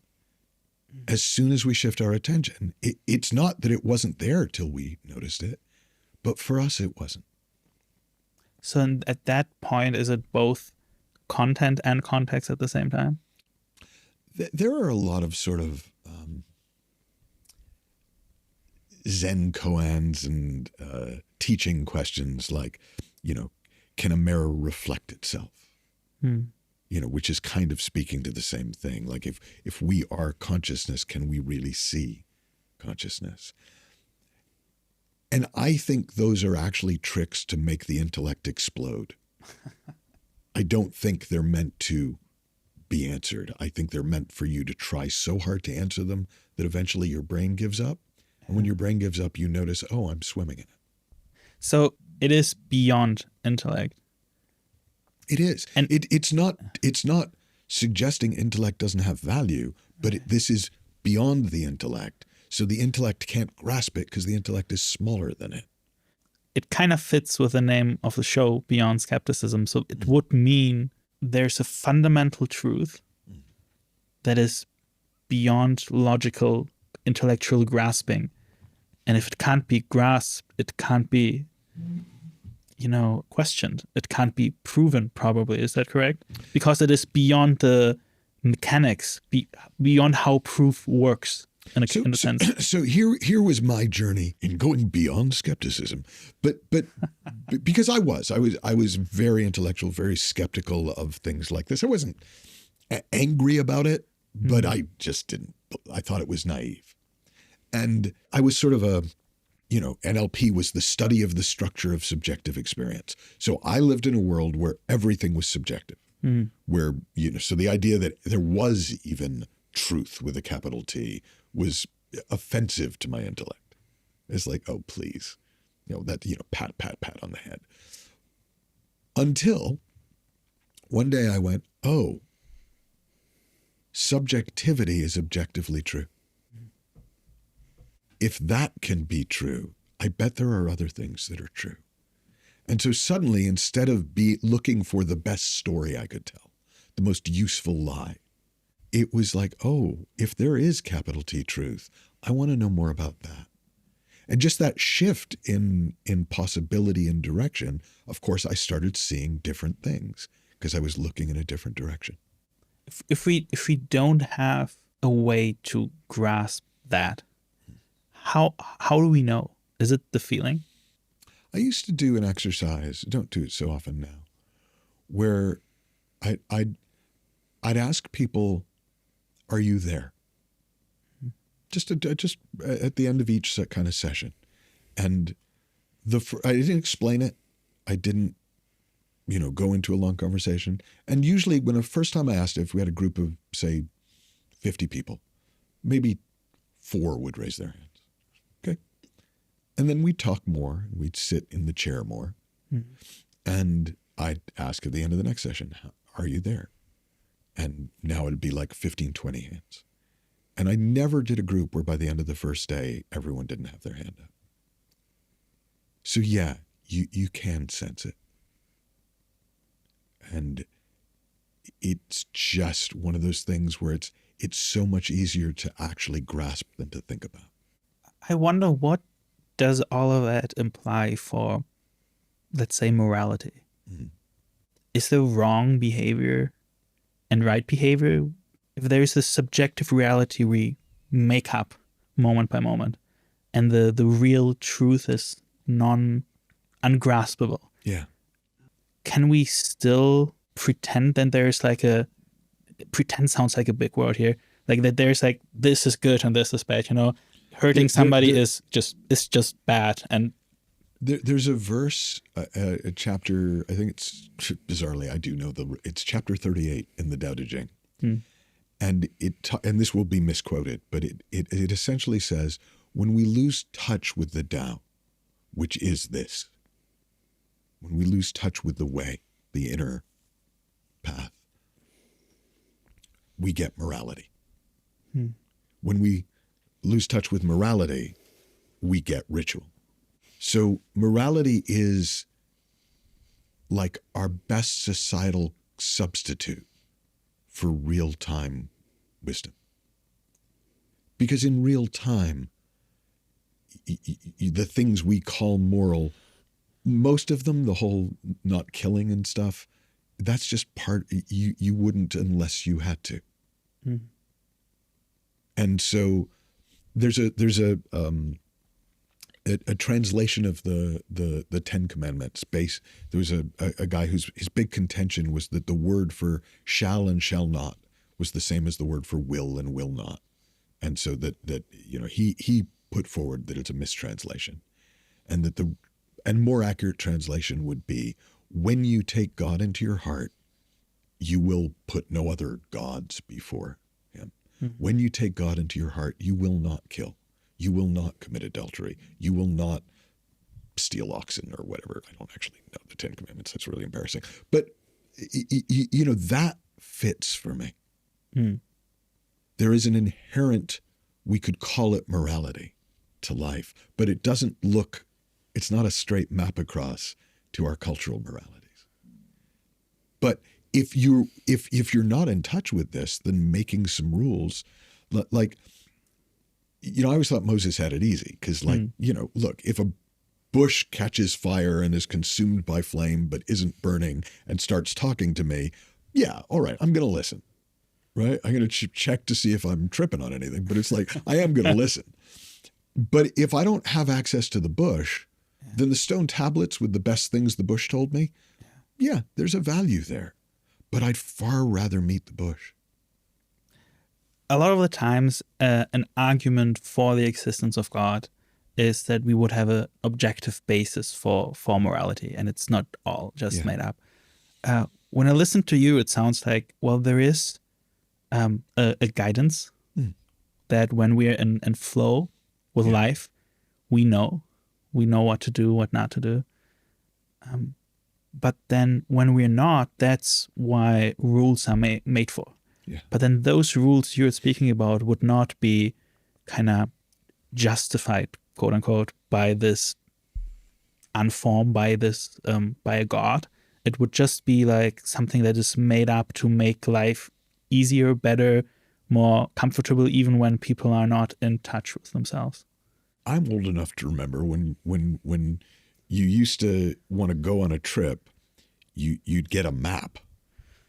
As soon as we shift our attention, it's not that it wasn't there till we noticed it, but for us it wasn't. So at that point, is it both content and context at the same time? There are a lot of sort of Zen koans and teaching questions like, can a mirror reflect itself? Which is kind of speaking to the same thing. Like if we are consciousness, can we really see consciousness? And I think those are actually tricks to make the intellect explode. I don't think they're meant to be answered. I think they're meant for you to try so hard to answer them that eventually your brain gives up. And when your brain gives up, you notice, oh, I'm swimming in it. So it is beyond intellect. It is. And it's not suggesting intellect doesn't have value, but this is beyond the intellect. So the intellect can't grasp it because the intellect is smaller than it. It kind of fits with the name of the show, Beyond Skepticism. So it would mean there's a fundamental truth that is beyond logical, intellectual grasping. And if it can't be grasped, it can't be, questioned. It can't be proven, probably. Is that correct? Because it is beyond the mechanics, beyond how proof works. In a sense. So here was my journey in going beyond skepticism, but because I was very intellectual, very skeptical of things like this. I wasn't angry about it, but I just didn't. I thought it was naive, and I was sort of NLP was the study of the structure of subjective experience. So I lived in a world where everything was subjective, where so the idea that there was even truth with a capital T was offensive to my intellect. It's like, oh, please, pat on the head. Until one day I went, oh, subjectivity is objectively true. If that can be true, I bet there are other things that are true. And so suddenly, instead of looking for the best story I could tell, the most useful lie, it was like, oh, if there is capital T truth, I want to know more about that. And just that shift in possibility and direction, of course, I started seeing different things because I was looking in a different direction. If we don't have a way to grasp that, how do we know? Is it the feeling? I used to do an exercise, don't do it so often now, where I'd ask people, are you there? Just at the end of each kind of session. And I didn't explain it. I didn't go into a long conversation. And usually when the first time I asked, if we had a group of, say, 50 people, maybe 4 would raise their hands. Okay. And then we'd talk more. We'd sit in the chair more. Mm-hmm. And I'd ask at the end of the next session, are you there? And now it'd be like 15, 20 hands. And I never did a group where by the end of the first day, everyone didn't have their hand up. So yeah, you can sense it. And it's just one of those things where it's so much easier to actually grasp than to think about. I wonder, what does all of that imply for, let's say, morality? Mm-hmm. Is there wrong behavior and right behavior? If there's a subjective reality we make up moment by moment, and the real truth is ungraspable. Yeah. Can we still pretend that there's pretend sounds like a big word here, like that there's like, this is good and this is bad, hurting somebody is just bad. And there's a verse, a chapter, I think it's, bizarrely, I do know it's chapter 38 in the Tao Te Ching. And and this will be misquoted, but it essentially says, when we lose touch with the Tao, which is this, when we lose touch with the way, the inner path, we get morality. When we lose touch with morality, we get ritual. So morality is like our best societal substitute for real-time wisdom. Because in real time, the things we call moral, most of them, the whole not killing and stuff, that's just part, you wouldn't unless you had to. And so there's a translation of the Ten Commandments. There was a guy whose his big contention was that the word for shall and shall not was the same as the word for will and will not, and so that he put forward that it's a mistranslation, and that the more accurate translation would be, when you take God into your heart, you will put no other gods before him. When you take God into your heart, you will not kill. You will not commit adultery. You will not steal oxen or whatever. I don't actually know the Ten Commandments. That's really embarrassing. But, that fits for me. There is an inherent, we could call it morality to life, but it doesn't look, it's not a straight map across to our cultural moralities. But if you're not in touch with this, then making some rules, like, I always thought Moses had it easy because, look, if a bush catches fire and is consumed by flame but isn't burning and starts talking to me, yeah, all right, I'm going to listen, right? I'm going to check to see if I'm tripping on anything, but it's like, I am going to listen. But if I don't have access to the bush, then the stone tablets with the best things the bush told me, yeah, there's a value there. But I'd far rather meet the bush. A lot of the times, an argument for the existence of God is that we would have an objective basis for morality, and it's not all just made up. When I listen to you, it sounds like, well, there is a guidance that when we're in flow with life, we know what to do, what not to do. But then when we're not, that's why rules are made for. Yeah. But then those rules you're speaking about would not be kind of justified, quote unquote, by this unformed, by a God. It would just be like something that is made up to make life easier, better, more comfortable, even when people are not in touch with themselves. I'm old enough to remember when you used to want to go on a trip, you'd get a map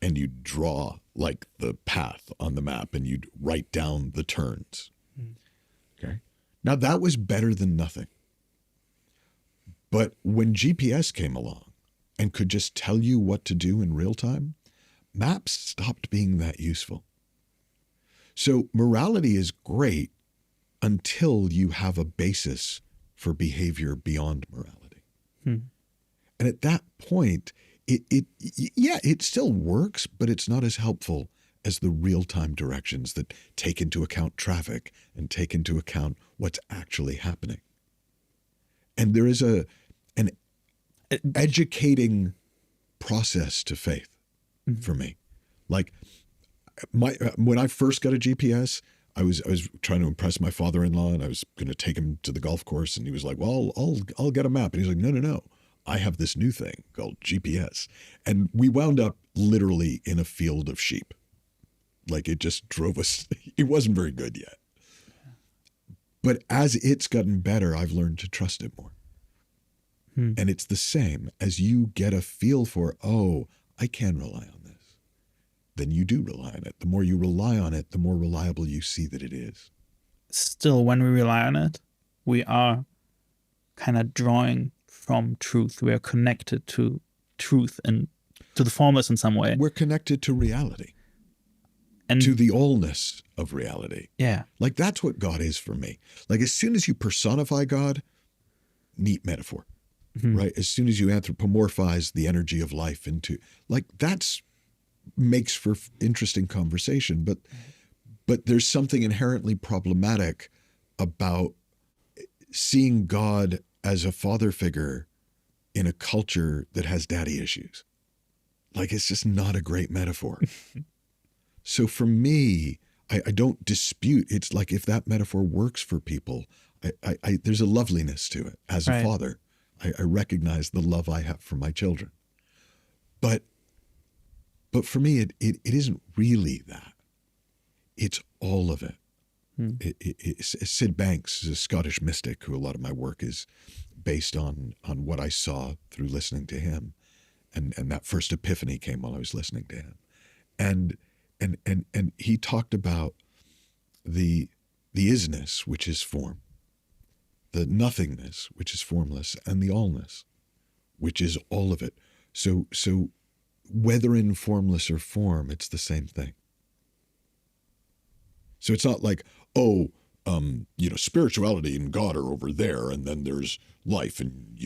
and you'd draw like the path on the map and you'd write down the turns. Okay. Now that was better than nothing. But when GPS came along and could just tell you what to do in real time, maps stopped being that useful. So morality is great until you have a basis for behavior beyond morality. And at that point, it still works, but it's not as helpful as the real-time directions that take into account traffic and take into account what's actually happening. And there is an educating process to faith for me. Like when I first got a GPS, I was trying to impress my father-in-law, and I was going to take him to the golf course, and he was like, "Well, I'll get a map." And he's like, "No. I have this new thing called GPS." And we wound up literally in a field of sheep. Like it just drove us. It wasn't very good yet. But as it's gotten better, I've learned to trust it more. And it's the same as you get a feel for, oh, I can rely on this. Then you do rely on it. The more you rely on it, the more reliable you see that it is. Still, when we rely on it, we are kind of drawing from truth. We are connected to truth and to the formless in some way. We're connected to reality. And to the allness of reality. Yeah. Like that's what God is for me. Like as soon as you personify God, neat metaphor, right? As soon as you anthropomorphize the energy of life into, like that's makes for interesting conversation. But there's something inherently problematic about seeing God as a father figure in a culture that has daddy issues. Like it's just not a great metaphor. So for me, I don't dispute. It's like if that metaphor works for people, there's a loveliness to it. As a father, I recognize the love I have for my children. But for me, it isn't really that. It's all of it. Sid Banks is a Scottish mystic who a lot of my work is based on what I saw through listening to him. And that first epiphany came while I was listening to him. And he talked about the isness, which is form, the nothingness, which is formless, and the allness, which is all of it. So whether in formless or form, it's the same thing. So it's not like, spirituality and God are over there, and then there's life, and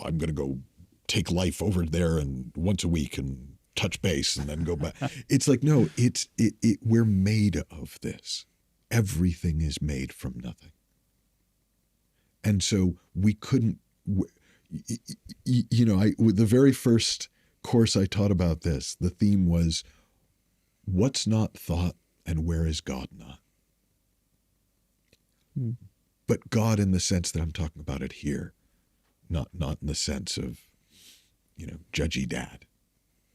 I'm going to go take life over there and once a week and touch base and then go back. It's like, no, we're made of this. Everything is made from nothing. And so we couldn't, with the very first course I taught about this, the theme was, what's not thought and where is God not? But God in the sense that I'm talking about it here, not in the sense of, judgy dad.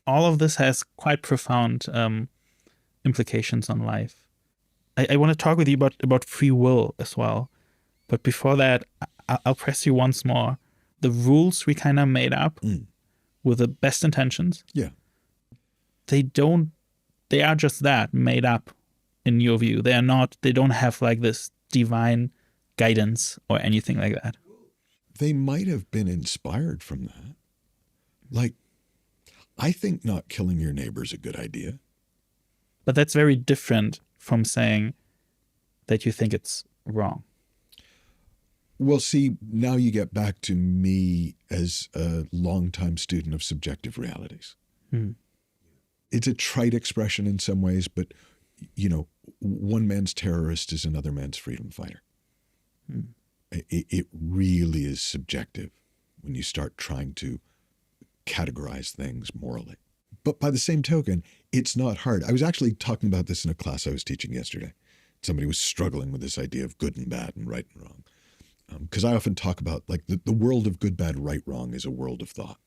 All of this has quite profound implications on life. I want to talk with you about free will as well. But before that, I'll press you once more. The rules we kind of made up with the best intentions. Yeah. They are just that, made up in your view. They don't have like this divine guidance or anything like that. They might have been inspired from that. Like, I think not killing your neighbor is a good idea. But that's very different from saying that you think it's wrong. Well, see, now you get back to me as a longtime student of subjective realities. It's a trite expression in some ways, but, one man's terrorist is another man's freedom fighter. It really is subjective when you start trying to categorize things morally. But by the same token, it's not hard. I was actually talking about this in a class I was teaching yesterday. Somebody was struggling with this idea of good and bad and right and wrong. Because I often talk about like the world of good, bad, right, wrong is a world of thought.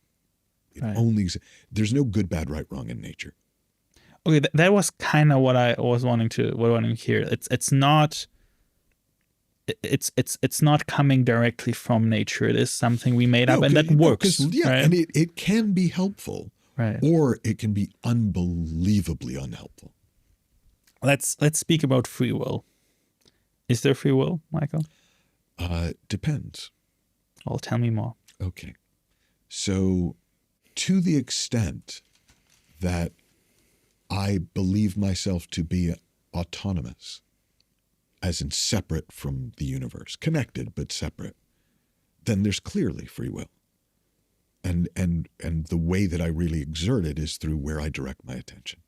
There's no good, bad, right, wrong in nature. Okay, that was kind of what I was wanting to hear. It's not coming directly from nature. It is something we made up, and that works. Right? And it can be helpful, or it can be unbelievably unhelpful. Let's speak about free will. Is there free will, Michael? Depends. Well, tell me more. Okay. So to the extent that I believe myself to be autonomous, as in separate from the universe, connected but separate, then there's clearly free will. And the way that I really exert it is through where I direct my attention.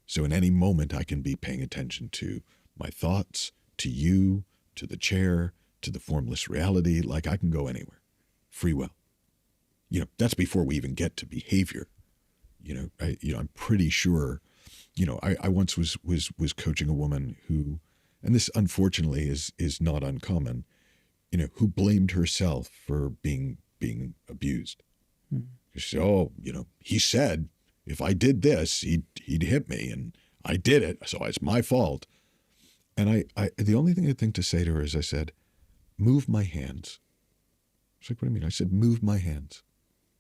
So in any moment, I can be paying attention to my thoughts, to you, to the chair, to the formless reality. Like I can go anywhere. Free will. That's before we even get to behavior. I'm pretty sure, I once was coaching a woman who, and this unfortunately is not uncommon, who blamed herself for being abused. She said, he said, if I did this, he'd hit me, and I did it, so it's my fault. And I the only thing I think to say to her is I said, move my hands. She's like, what do you mean? I said, move my hands.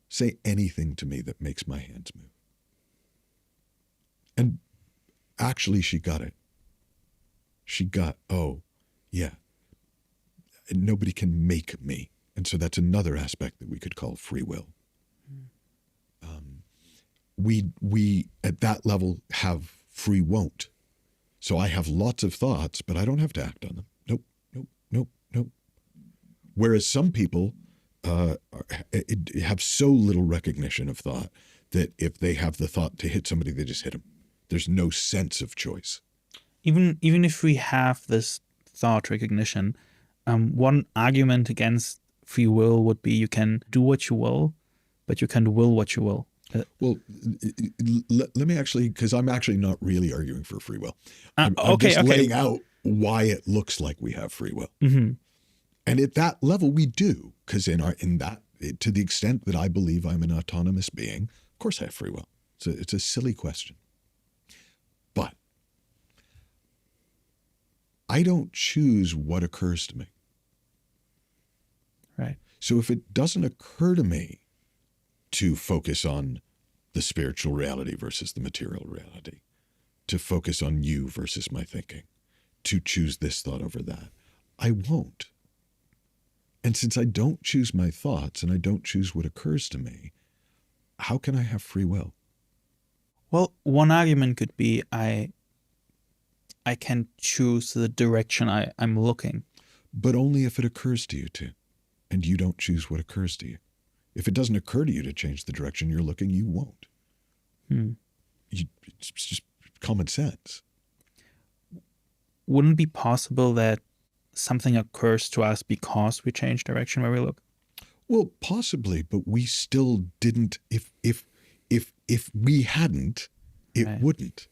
Say anything to me that makes my hands move. And actually, she got it. She got, oh, yeah, nobody can make me. And so that's another aspect that we could call free will. We at that level have free won't. So I have lots of thoughts, but I don't have to act on them. Nope. Whereas some people have so little recognition of thought that if they have the thought to hit somebody, they just hit them. There's no sense of choice. Even if we have this thought recognition, one argument against free will would be you can do what you will, but you can't will what you will. Well, let me actually, because I'm actually not really arguing for free will. I'm just laying out why it looks like we have free will. Mm-hmm. And at that level, we do, because to the extent that I believe I'm an autonomous being, of course I have free will. It's a silly question. But I don't choose what occurs to me. Right. So if it doesn't occur to me to focus on the spiritual reality versus the material reality, to focus on you versus my thinking, to choose this thought over that, I won't. And since I don't choose my thoughts and I don't choose what occurs to me, how can I have free will? Well, one argument could be I can choose the direction I'm looking. But only if it occurs to you to, and you don't choose what occurs to you. If it doesn't occur to you to change the direction you're looking, you won't. It's just common sense. Wouldn't it be possible that something occurs to us because we change direction where we look? Well, possibly, but we still didn't. If we hadn't, it Right. wouldn't.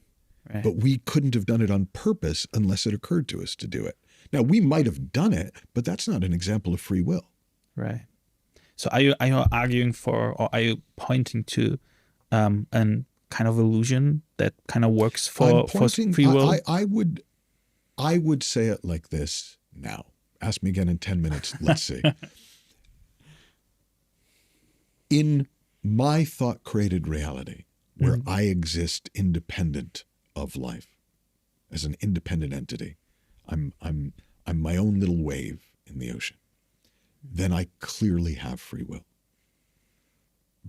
Right. But we couldn't have done it on purpose unless it occurred to us to do it. Now, we might have done it, but that's not an example of free will. Right. So are you arguing for, or are you pointing to an kind of illusion that kind of works for free will? I would say it like this now. Ask me again in 10 minutes. Let's see. In my thought-created reality, where I exist independent of life, as an independent entity, I'm my own little wave in the ocean, then I clearly have free will.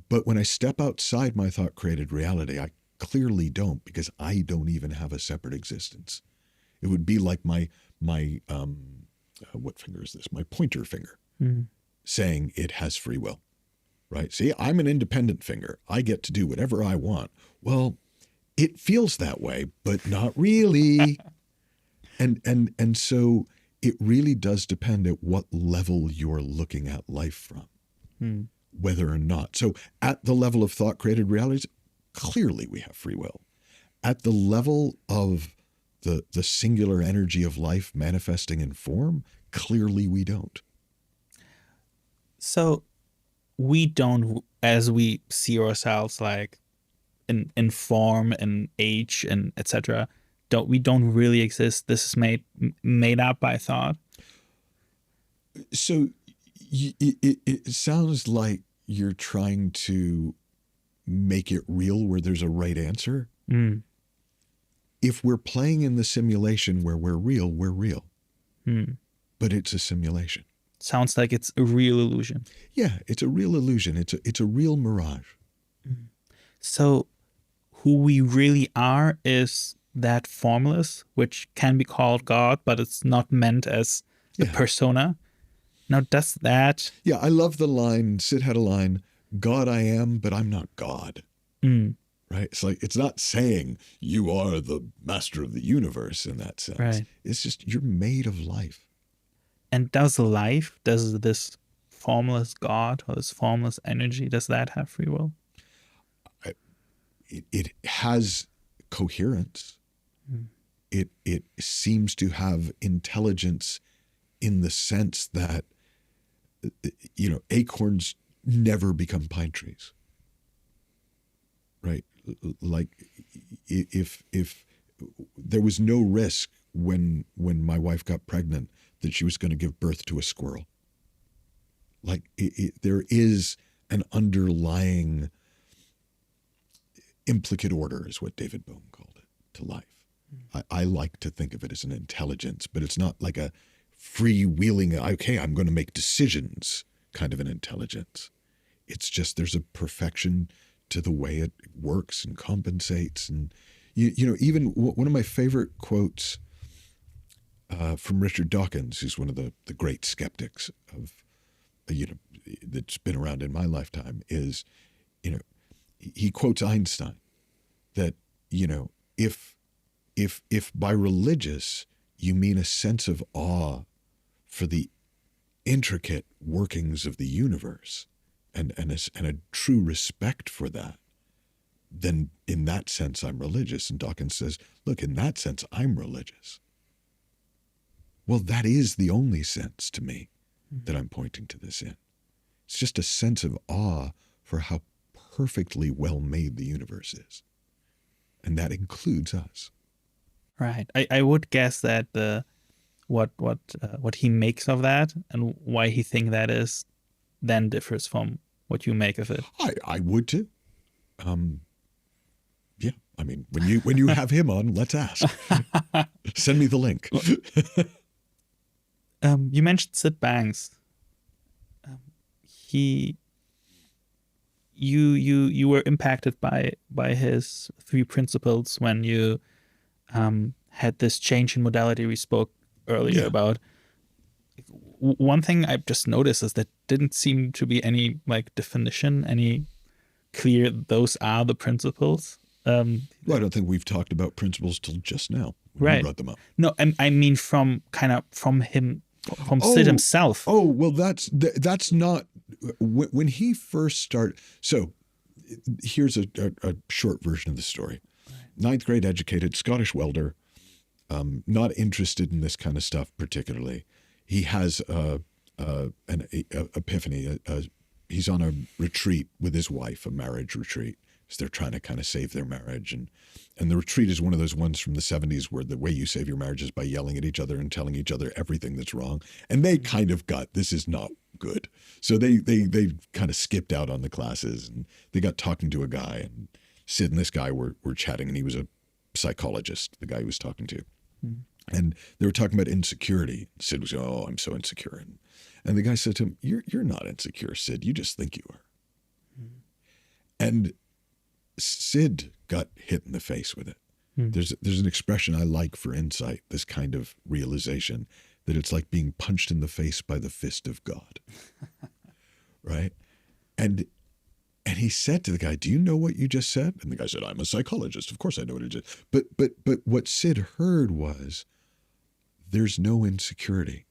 But when I step outside my thought-created reality, I clearly don't, because I don't even have a separate existence. It would be like my what finger is this? My pointer finger, saying it has free will, right? See, I'm an independent finger. I get to do whatever I want. Well, it feels that way, but not really. And so it really does depend at what level you're looking at life from, whether or not. So at the level of thought-created realities, clearly we have free will. At the level of the singular energy of life manifesting in form, clearly we don't. So we don't, as we see ourselves like in form and age and etc., we don't really exist. This is made up by thought. So it sounds like you're trying to make it real where there's a right answer. If we're playing in the simulation where we're real, we're real. But it's a simulation. Sounds like it's a real illusion. Yeah, it's a real illusion. It's a real mirage. So who we really are is that formless, which can be called God, but it's not meant as a persona. Now, does that... Yeah, I love the line, Sid had a line, God I am, but I'm not God. Mm, Right? It's like, it's not saying you are the master of the universe in that sense. right. It's just, you're made of life. And does this formless God or this formless energy, does that have free will? It has coherence. Mm. It seems to have intelligence in the sense that, acorns never become pine trees. Right? Like if there was no risk when my wife got pregnant that she was going to give birth to a squirrel. Like there is an underlying implicate order, is what David Bohm called it, to life. I like to think of it as an intelligence, but it's not like a freewheeling, okay, I'm going to make decisions kind of an intelligence. It's just there's a perfection to the way it works and compensates. And, even one of my favorite quotes from Richard Dawkins, who's one of the great skeptics of, that's been around in my lifetime, is, he quotes Einstein that, if by religious you mean a sense of awe for the intricate workings of the universe and a true respect for that, then in that sense I'm religious. And Dawkins says, look, in that sense I'm religious. Well, that is the only sense to me that I'm pointing to this in. It's just a sense of awe for how perfectly well made the universe is. And that includes us. Right. I would guess that what he makes of that and why he think that is then differs from what you make of it. I would too. Yeah. I mean, when you have him on, let's ask. Send me the link. You mentioned Sid Banks. You were impacted by his 3 principles when you had this change in modality we spoke earlier about. One thing I've just noticed is that didn't seem to be any definition, any clear those are the principles. Well, I don't think we've talked about principles till just now. Right. You brought them up. No, I mean from him, from Sid himself. Oh, well, that's not when he first started. So here's a short version of the story. Right. 9th grade educated Scottish welder, not interested in this kind of stuff particularly. He has an epiphany. He's on a retreat with his wife, a marriage retreat. So they're trying to kind of save their marriage. And the retreat is one of those ones from the 70s where the way you save your marriage is by yelling at each other and telling each other everything that's wrong. And they kind of got, this is not good. So they kind of skipped out on the classes and they got talking to a guy, and Sid and this guy were chatting, and he was a psychologist, the guy he was talking to. Mm. And they were talking about insecurity. Sid was, oh, I'm so insecure. And the guy said to him, you're not insecure, Sid. You just think you are. Mm. And Sid got hit in the face with it. Mm. There's an expression I like for insight, this kind of realization that it's like being punched in the face by the fist of God. Right? And he said to the guy, do you know what you just said? And the guy said, I'm a psychologist. Of course I know what it is. But what Sid heard was, there's no insecurity.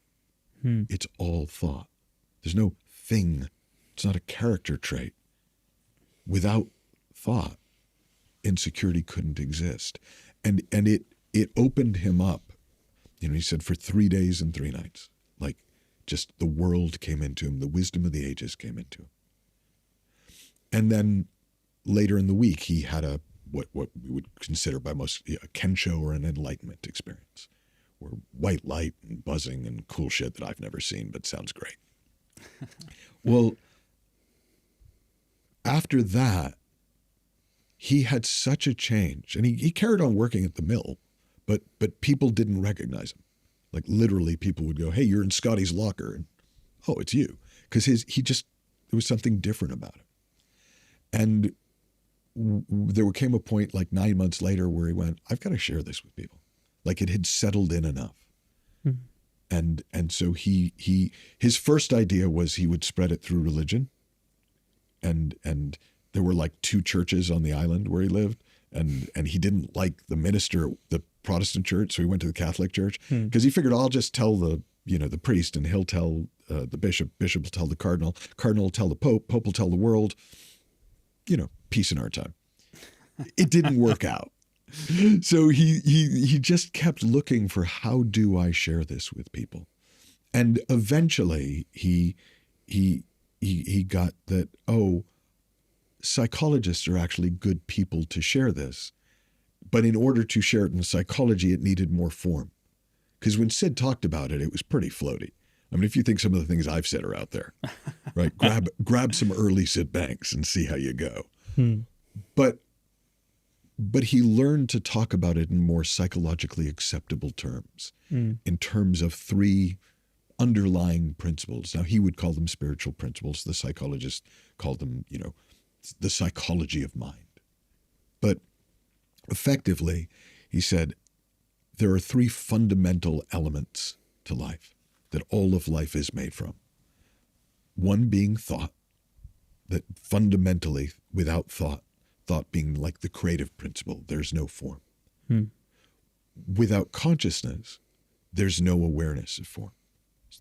It's all thought. There's no thing. It's not a character trait. Without thought, insecurity couldn't exist. And it opened him up. He said for 3 days and 3 nights, like just the world came into him. The wisdom of the ages came into him. And then later in the week, he had what we would consider by most a kensho or an enlightenment experience, where white light and buzzing and cool shit that I've never seen, but sounds great. Well, after that, he had such a change, and he carried on working at the mill, but people didn't recognize him. Like literally, people would go, "Hey, you're in Scotty's locker," and oh, it's you, because there was something different about him. And there came a point like 9 months later where he went, I've got to share this with people. Like it had settled in enough. Mm-hmm. And so his first idea was he would spread it through religion. And there were like 2 churches on the island where he lived. And he didn't like the minister, the Protestant church, so he went to the Catholic church because he figured, I'll just tell the priest, and he'll tell the bishop will tell the cardinal will tell the pope will tell the world, peace in our time. It didn't work out. So he just kept looking for, how do I share this with people? And eventually he got that, psychologists are actually good people to share this. But in order to share it in psychology, it needed more form. Because when Sid talked about it, it was pretty floaty. I mean, if you think some of the things I've said are out there, right? Grab some early Sid Banks and see how you go. But he learned to talk about it in more psychologically acceptable terms, in terms of 3 underlying principles. Now, he would call them spiritual principles. The psychologists called them, the psychology of mind. But effectively, he said, there are 3 fundamental elements to life that all of life is made from. One being thought, that fundamentally, without thought being like the creative principle, there's no form. Without consciousness, there's no awareness of form.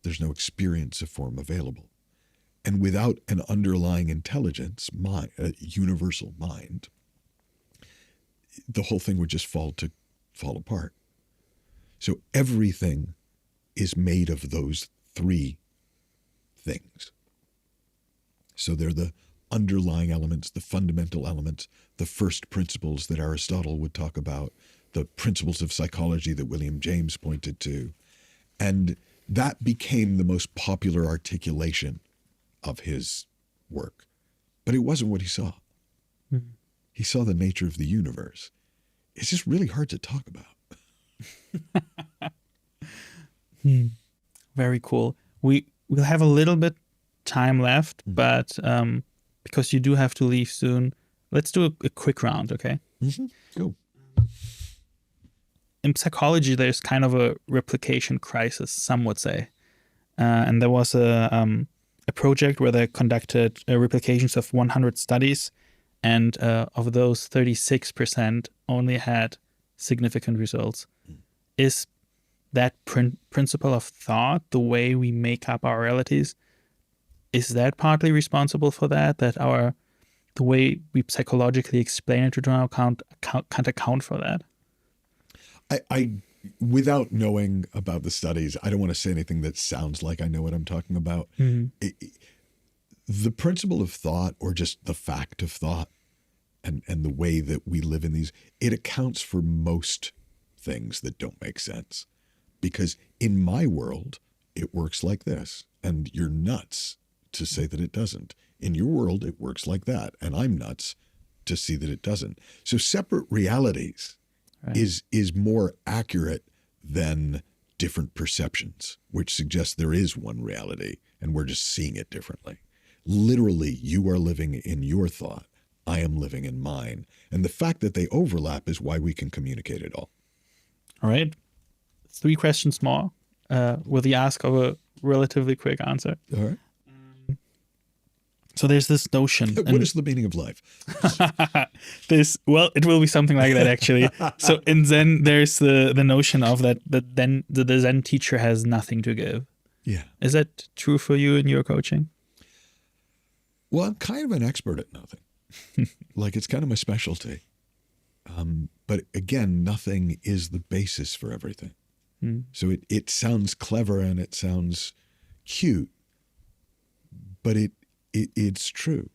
There's no experience of form available. And without an underlying intelligence, a universal mind, the whole thing would just fall apart. So everything is made of those 3 things. So they're the underlying elements, the fundamental elements, the first principles that Aristotle would talk about, the principles of psychology that William James pointed to. And that became the most popular articulation of his work. But it wasn't what he saw. He saw the nature of the universe. It's just really hard to talk about. Very cool. We'll have a little bit time left, but because you do have to leave soon, let's do a quick round, okay? Cool. In psychology, there's kind of a replication crisis, some would say. And there was a project where they conducted replications of 100 studies, and of those, 36% only had significant results. Is that principle of thought, the way we make up our realities, is that partly responsible for that? That the way we psychologically explain it to now can't account for that? I without knowing about the studies, I don't want to say anything that sounds like I know what I'm talking about. The principle of thought, or just the fact of thought, and the way that we live in these, it accounts for most things that don't make sense. Because in my world, it works like this, and you're nuts to say that it doesn't. In your world, it works like that, and I'm nuts to see that it doesn't. So separate realities is more accurate than different perceptions, which suggests there is one reality, and we're just seeing it differently. Literally, you are living in your thought. I am living in mine. And the fact that they overlap is why we can communicate it all. All right. 3 questions more with the ask of a relatively quick answer. All right. So there's this notion. What is the meaning of life? It will be something like that, actually. So in Zen, there's the notion of that then the Zen teacher has nothing to give. Yeah. Is that true for you in your coaching? Well, I'm kind of an expert at nothing. Like, it's kind of my specialty. But again, nothing is the basis for everything. So it sounds clever and it sounds cute, but it's true.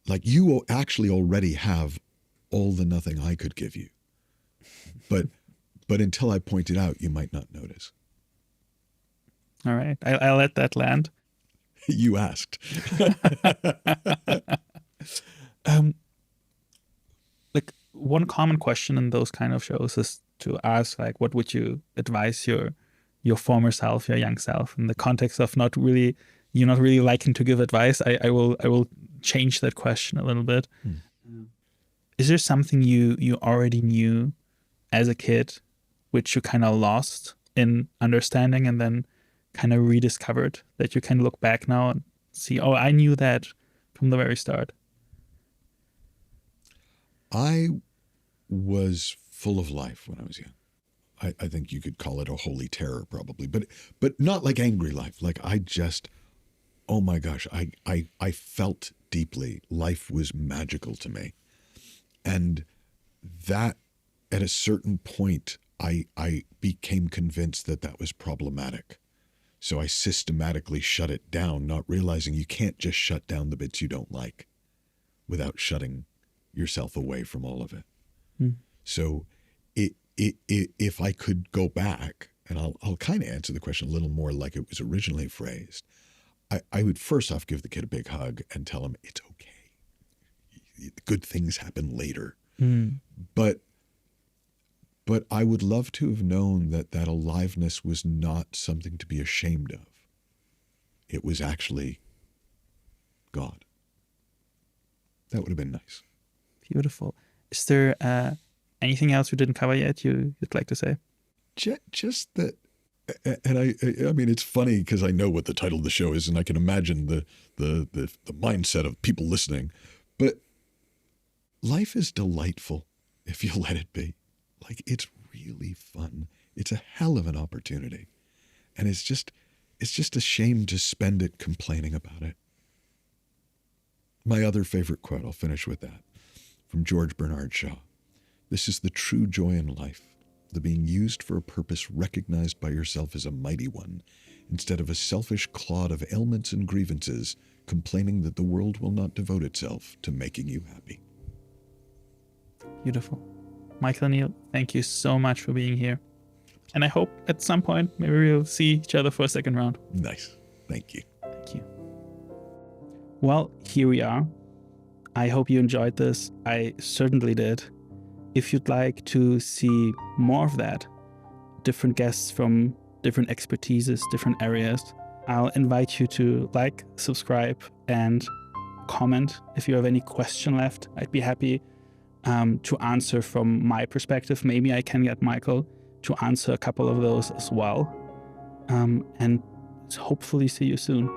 Like, you actually already have all the nothing I could give you. But until I point it out, you might not notice. All right. I'll let that land. You asked. Like, one common question in those kind of shows is to ask, like, what would you advise your former self, your young self, in the context of you're not really liking to give advice. I will change that question a little bit. Is there something you already knew as a kid, which you kind of lost in understanding and then kind of rediscovered that you can look back now and see, oh, I knew that from the very start? I was full of life when I was young. I think you could call it a holy terror probably, but not like angry life. Like I just, oh my gosh, I felt deeply. Life was magical to me. And that at a certain point, I became convinced that that was problematic. So I systematically shut it down, not realizing you can't just shut down the bits you don't like without shutting yourself away from all of it. So if I could go back, and I'll kind of answer the question a little more like it was originally phrased, I would first off give the kid a big hug and tell him it's okay. Good things happen later. But I would love to have known that that aliveness was not something to be ashamed of. It was actually God. That would have been nice. Beautiful. Is there anything else we didn't cover yet you'd like to say? Just that, and I mean, it's funny because I know what the title of the show is, and I can imagine the mindset of people listening. But life is delightful if you let it be. Like, it's really fun. It's a hell of an opportunity, and it's just a shame to spend it complaining about it. My other favorite quote, I'll finish with that, from George Bernard Shaw. This is the true joy in life, the being used for a purpose recognized by yourself as a mighty one, instead of a selfish clod of ailments and grievances, complaining that the world will not devote itself to making you happy. Beautiful. Michael and Neill, thank you so much for being here. And I hope at some point maybe we'll see each other for a second round. Nice. Thank you. Thank you. Well, here we are. I hope you enjoyed this. I certainly did. If you'd like to see more of that, different guests from different expertises, different areas, I'll invite you to like, subscribe, and comment. If you have any question left, I'd be happy to answer from my perspective. Maybe I can get Michael to answer a couple of those as well. And hopefully see you soon.